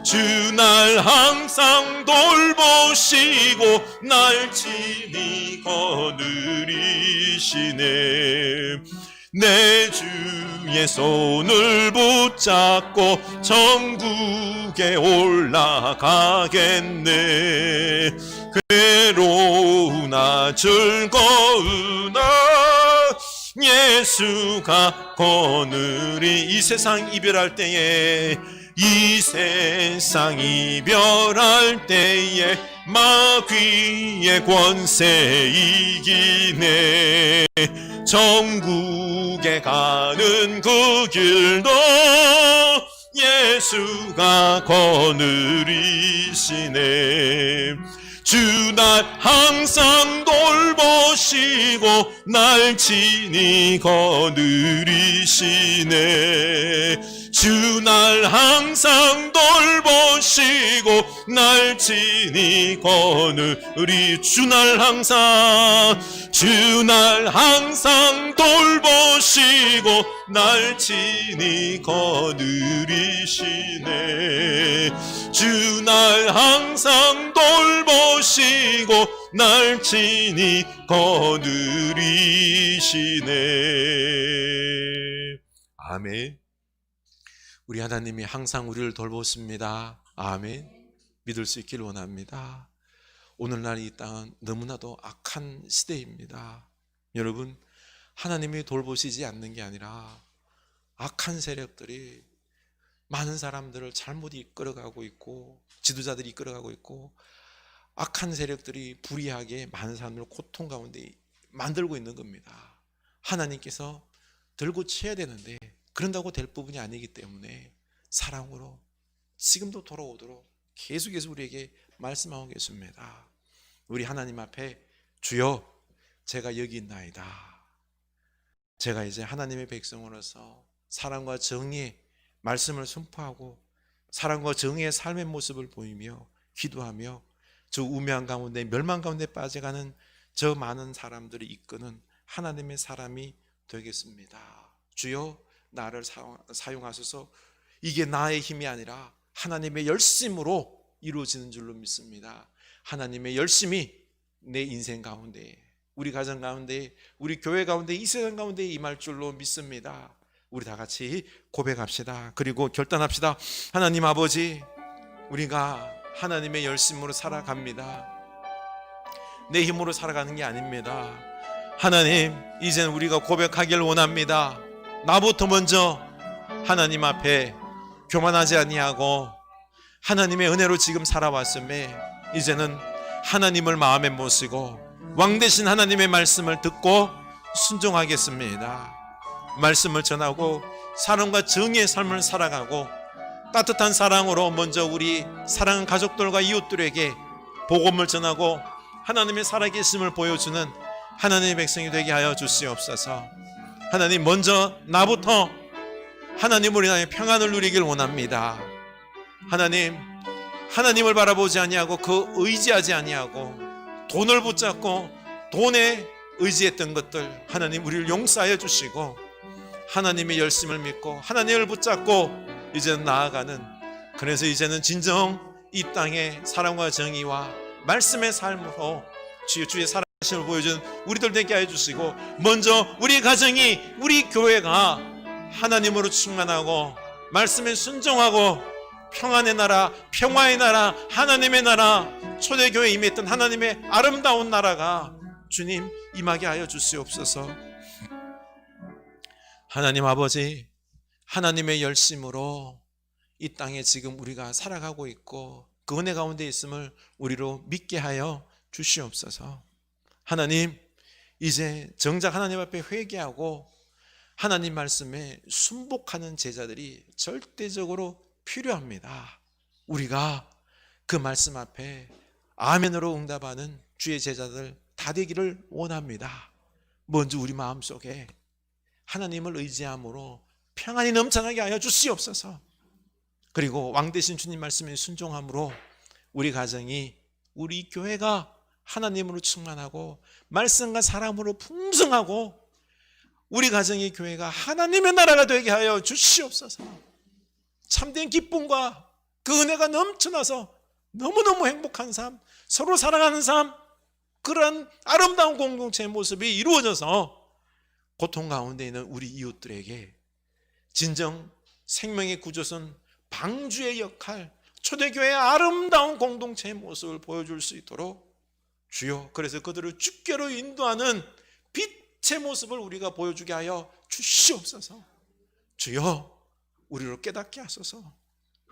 주날 항상 돌보시고 날 친히 거느리시네. 내 주의 손을 붙잡고 천국에 올라가겠네. 괴로우나 즐거우나 예수가 거느리. 이 세상 이별할 때에 마귀의 권세 이기네. 천국에 가는 그 길도 예수가 거느리시네. 주날 항상 돌보시고 날 친히 거느리시네. 주날 항상 돌보시고 날 친히 주날 항상 돌보시고 날 친히 거느리시네. 주날 항상 돌보시고 날 친히 거느리시네. 아멘. 우리 하나님이 항상 우리를 돌보십니다. 아멘. 믿을 수 있길 원합니다. 오늘날 이 땅은 너무나도 악한 시대입니다. 여러분, 하나님이 돌보시지 않는 게 아니라 악한 세력들이 많은 사람들을 잘못 이끌어가고 있고, 지도자들이 이끌어가고 있고, 악한 세력들이 불의하게 많은 사람들을 고통 가운데 만들고 있는 겁니다. 하나님께서 들고 쳐야 되는데 그런다고 될 부분이 아니기 때문에 사랑으로 지금도 돌아오도록 계속해서 우리에게 말씀하고 계십니다. 우리 하나님 앞에 주여 제가 여기 있나이다. 제가 이제 하나님의 백성으로서 사랑과 정의의 말씀을 선포하고 사랑과 정의의 삶의 모습을 보이며 기도하며 저 우매한 가운데 멸망 가운데 빠져가는 저 많은 사람들을 이끄는 하나님의 사람이 되겠습니다. 주여 나를 사용하셔서 이게 나의 힘이 아니라 하나님의 열심으로 이루어지는 줄로 믿습니다. 하나님의 열심이 내 인생 가운데, 우리 가정 가운데, 우리 교회 가운데, 이 세상 가운데 임할 줄로 믿습니다. 우리 다 같이 고백합시다. 그리고 결단합시다. 하나님 아버지, 우리가 하나님의 열심으로 살아갑니다. 내 힘으로 살아가는 게 아닙니다. 하나님, 이제는 우리가 고백하길 원합니다. 나부터 먼저 하나님 앞에 교만하지 아니하고 하나님의 은혜로 지금 살아왔음에 이제는 하나님을 마음에 모시고 왕 되신 하나님의 말씀을 듣고 순종하겠습니다. 말씀을 전하고 사랑과 정의의 삶을 살아가고 따뜻한 사랑으로 먼저 우리 사랑하는 가족들과 이웃들에게 복음을 전하고 하나님의 살아계심을 보여주는 하나님의 백성이 되게 하여 주시옵소서. 하나님, 먼저 나부터 하나님을 인하여 평안을 누리길 원합니다. 하나님, 하나님을 바라보지 아니하고 그 의지하지 아니하고 돈을 붙잡고 돈에 의지했던 것들, 하나님 우리를 용서하여 주시고 하나님의 열심을 믿고 하나님을 붙잡고 이제는 나아가는, 그래서 이제는 진정 이 땅에 사랑과 정의와 말씀의 삶으로 주의 살아계심을 보여준 우리들 되게 하여 주시고, 먼저 우리 가정이, 우리 교회가 하나님으로 충만하고 말씀에 순종하고 평안의 나라, 평화의 나라, 하나님의 나라, 초대교회에 임했던 하나님의 아름다운 나라가 주님 임하게 하여 주시옵소서. 하나님 아버지, 하나님의 열심으로 이 땅에 지금 우리가 살아가고 있고 그 은혜 가운데 있음을 우리로 믿게 하여 주시옵소서. 하나님, 이제 정작 하나님 앞에 회개하고 하나님 말씀에 순복하는 제자들이 절대적으로 필요합니다. 우리가 그 말씀 앞에 아멘으로 응답하는 주의 제자들 다 되기를 원합니다. 먼저 우리 마음속에 하나님을 의지함으로 평안이 넘쳐나게 하여 주시옵소서. 그리고 왕 되신 주님 말씀에 순종함으로 우리 가정이, 우리 교회가 하나님으로 충만하고 말씀과 사랑으로 풍성하고 우리 가정의 교회가 하나님의 나라가 되게 하여 주시옵소서. 참된 기쁨과 그 은혜가 넘쳐나서 너무너무 행복한 삶, 서로 사랑하는 삶, 그런 아름다운 공동체의 모습이 이루어져서 고통 가운데 있는 우리 이웃들에게 진정 생명의 구조선 방주의 역할, 초대교회의 아름다운 공동체의 모습을 보여줄 수 있도록 주여, 그래서 그들을 주께로 인도하는 빛의 모습을 우리가 보여주게 하여 주시옵소서. 주여, 우리를 깨닫게 하소서.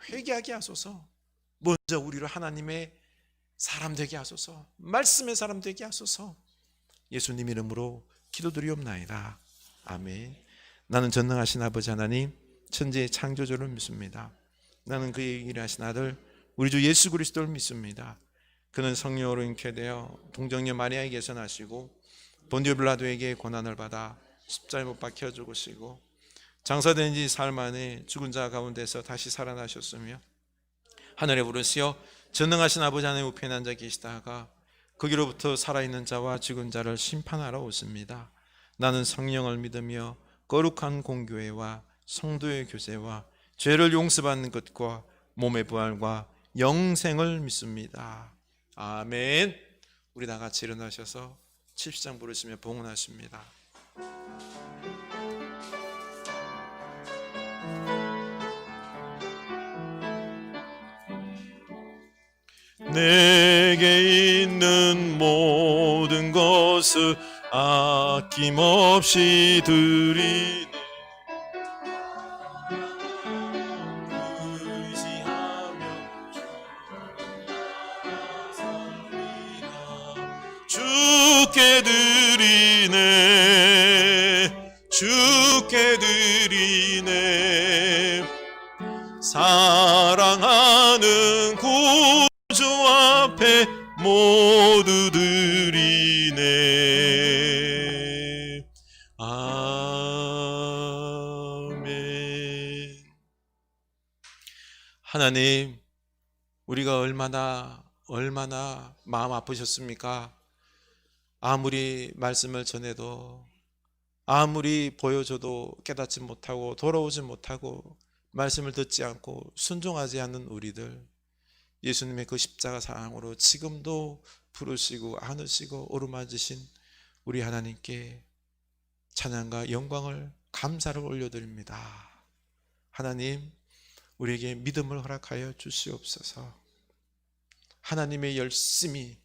회개하게 하소서. 먼저 우리를 하나님의 사람 되게 하소서. 말씀의 사람 되게 하소서. 예수님 이름으로 기도드리옵나이다. 아멘. 나는 전능하신 아버지 하나님, 천지의 창조주를 믿습니다. 나는 그의 일하신 아들 우리 주 예수 그리스도를 믿습니다. 그는 성령으로 잉태되어 동정녀 마리아에게서 나시고 본디오 빌라도에게 고난을 받아 십자가에 못 박혀 죽으시고 장사된 지 사흘 만에 죽은 자 가운데서 다시 살아나셨으며 하늘에 오르시어 전능하신 아버지 하나님 우편에 앉아 계시다가 거기로부터 살아있는 자와 죽은 자를 심판하러 오십니다. 나는 성령을 믿으며 거룩한 공교회와 성도의 교제와 죄를 용서받는 것과 몸의 부활과 영생을 믿습니다. 아멘. 우리 다 같이 일어나셔서 70장 부르시며 봉헌하십니다. 내게 있는 모든 것을 아낌없이 드리네. 주께 드리네, 주께 드리네. 사랑하는 구주 앞에 모두 드리네. 아멘. 하나님, 우리가 얼마나 마음 아프셨습니까? 아무리 말씀을 전해도, 아무리 보여줘도 깨닫지 못하고 돌아오지 못하고 말씀을 듣지 않고 순종하지 않는 우리들, 예수님의 그 십자가 사랑으로 지금도 부르시고 안으시고 어루만지신 우리 하나님께 찬양과 영광을, 감사를 올려드립니다. 하나님, 우리에게 믿음을 허락하여 주시옵소서. 하나님의 열심히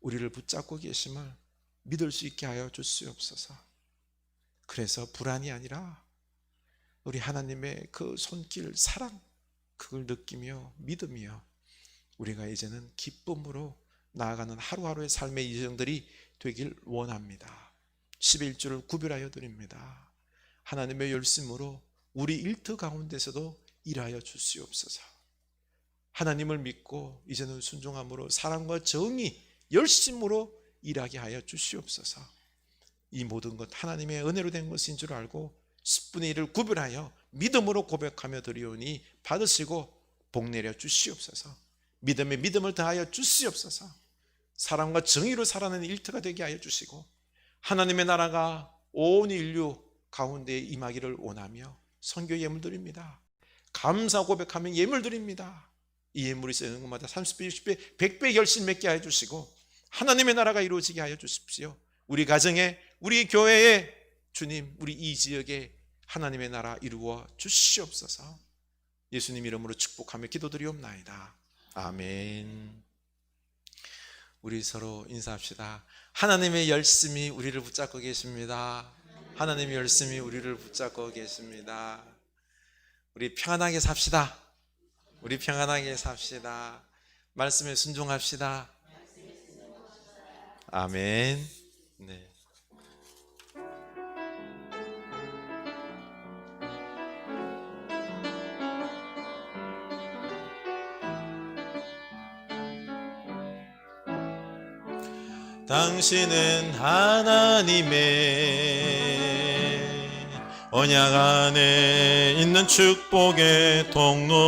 우리를 붙잡고 계심을 믿을 수 있게 하여 주시옵소서. 그래서 불안이 아니라 우리 하나님의 그 손길, 사랑, 그걸 느끼며 믿으며 우리가 이제는 기쁨으로 나아가는 하루하루의 삶의 이정들이 되길 원합니다. 11주를 구별하여 드립니다. 하나님의 열심으로 우리 일터 가운데서도 일하여 주시옵소서. 하나님을 믿고 이제는 순종함으로 사랑과 정의, 열심으로 일하게 하여 주시옵소서. 이 모든 것 하나님의 은혜로 된 것인 줄 알고 10분의 1을 구별하여 믿음으로 고백하며 드리오니 받으시고 복 내려 주시옵소서. 믿음에 믿음을 더하여 주시옵소서. 사랑과 정의로 살아내는 일터가 되게 하여 주시고 하나님의 나라가 온 인류 가운데 임하기를 원하며 선교 예물 드립니다. 감사 고백하며 예물 드립니다. 이 예물이 쓰는 것마다 30배, 60배, 100배 열심 맺게 하여 주시고 하나님의 나라가 이루어지게 하여 주십시오. 우리 가정에, 우리 교회에, 주님, 우리 이 지역에 하나님의 나라 이루어 주시옵소서. 예수님 이름으로 축복하며 기도드리옵나이다. 아멘. 우리 서로 인사합시다. 하나님의 열심히 우리를 붙잡고 계십니다. 하나님의 열심히 우리를 붙잡고 계십니다. 우리 평안하게 삽시다. 우리 평안하게 삽시다. 말씀에 순종합시다. 아멘. 네. 당신은 하나님의 언약 안에 있는 축복의 통로.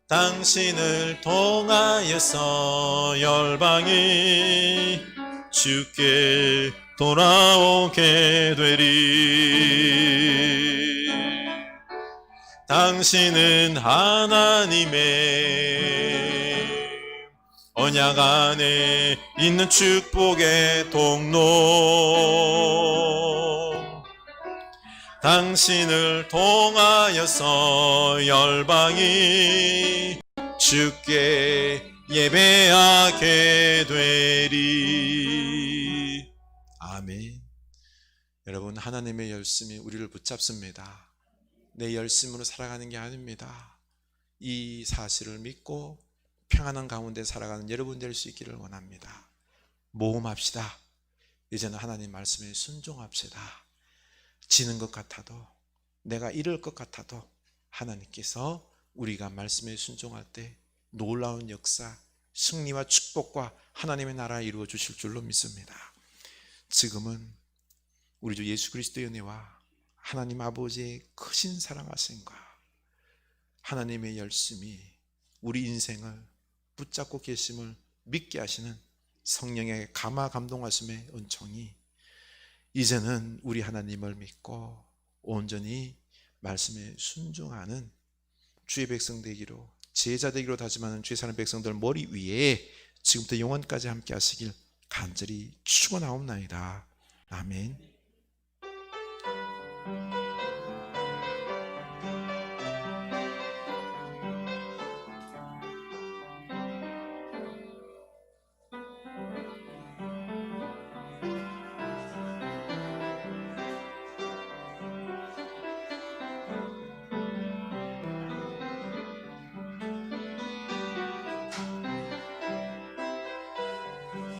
당신을 통하여서 열방이 주께 돌아오게 되리. 당신은 하나님의 언약 안에 있는 축복의 통로. 당신을 통하여서 열방이 주께 예배하게 되리. 아멘. 여러분, 하나님의 열심이 우리를 붙잡습니다. 내 열심으로 살아가는 게 아닙니다. 이 사실을 믿고 평안한 가운데 살아가는 여러분 될 수 있기를 원합니다. 모험합시다. 이제는 하나님 말씀에 순종합시다. 지는 것 같아도, 내가 잃을 것 같아도 하나님께서 우리가 말씀에 순종할 때 놀라운 역사, 승리와 축복과 하나님의 나라 이루어 주실 줄로 믿습니다. 지금은 우리 주 예수 그리스도의 은혜와 하나님 아버지의 크신 사랑하심과 하나님의 열심이 우리 인생을 붙잡고 계심을 믿게 하시는 성령의 감화 감동하심의 은총이 이제는 우리 하나님을 믿고 온전히 말씀에 순종하는 주의 백성 되기로, 제자 되기로 다짐하는 주의 사는 백성들 머리 위에 지금부터 영원까지 함께 하시길 간절히 축원하옵나이다. 아멘.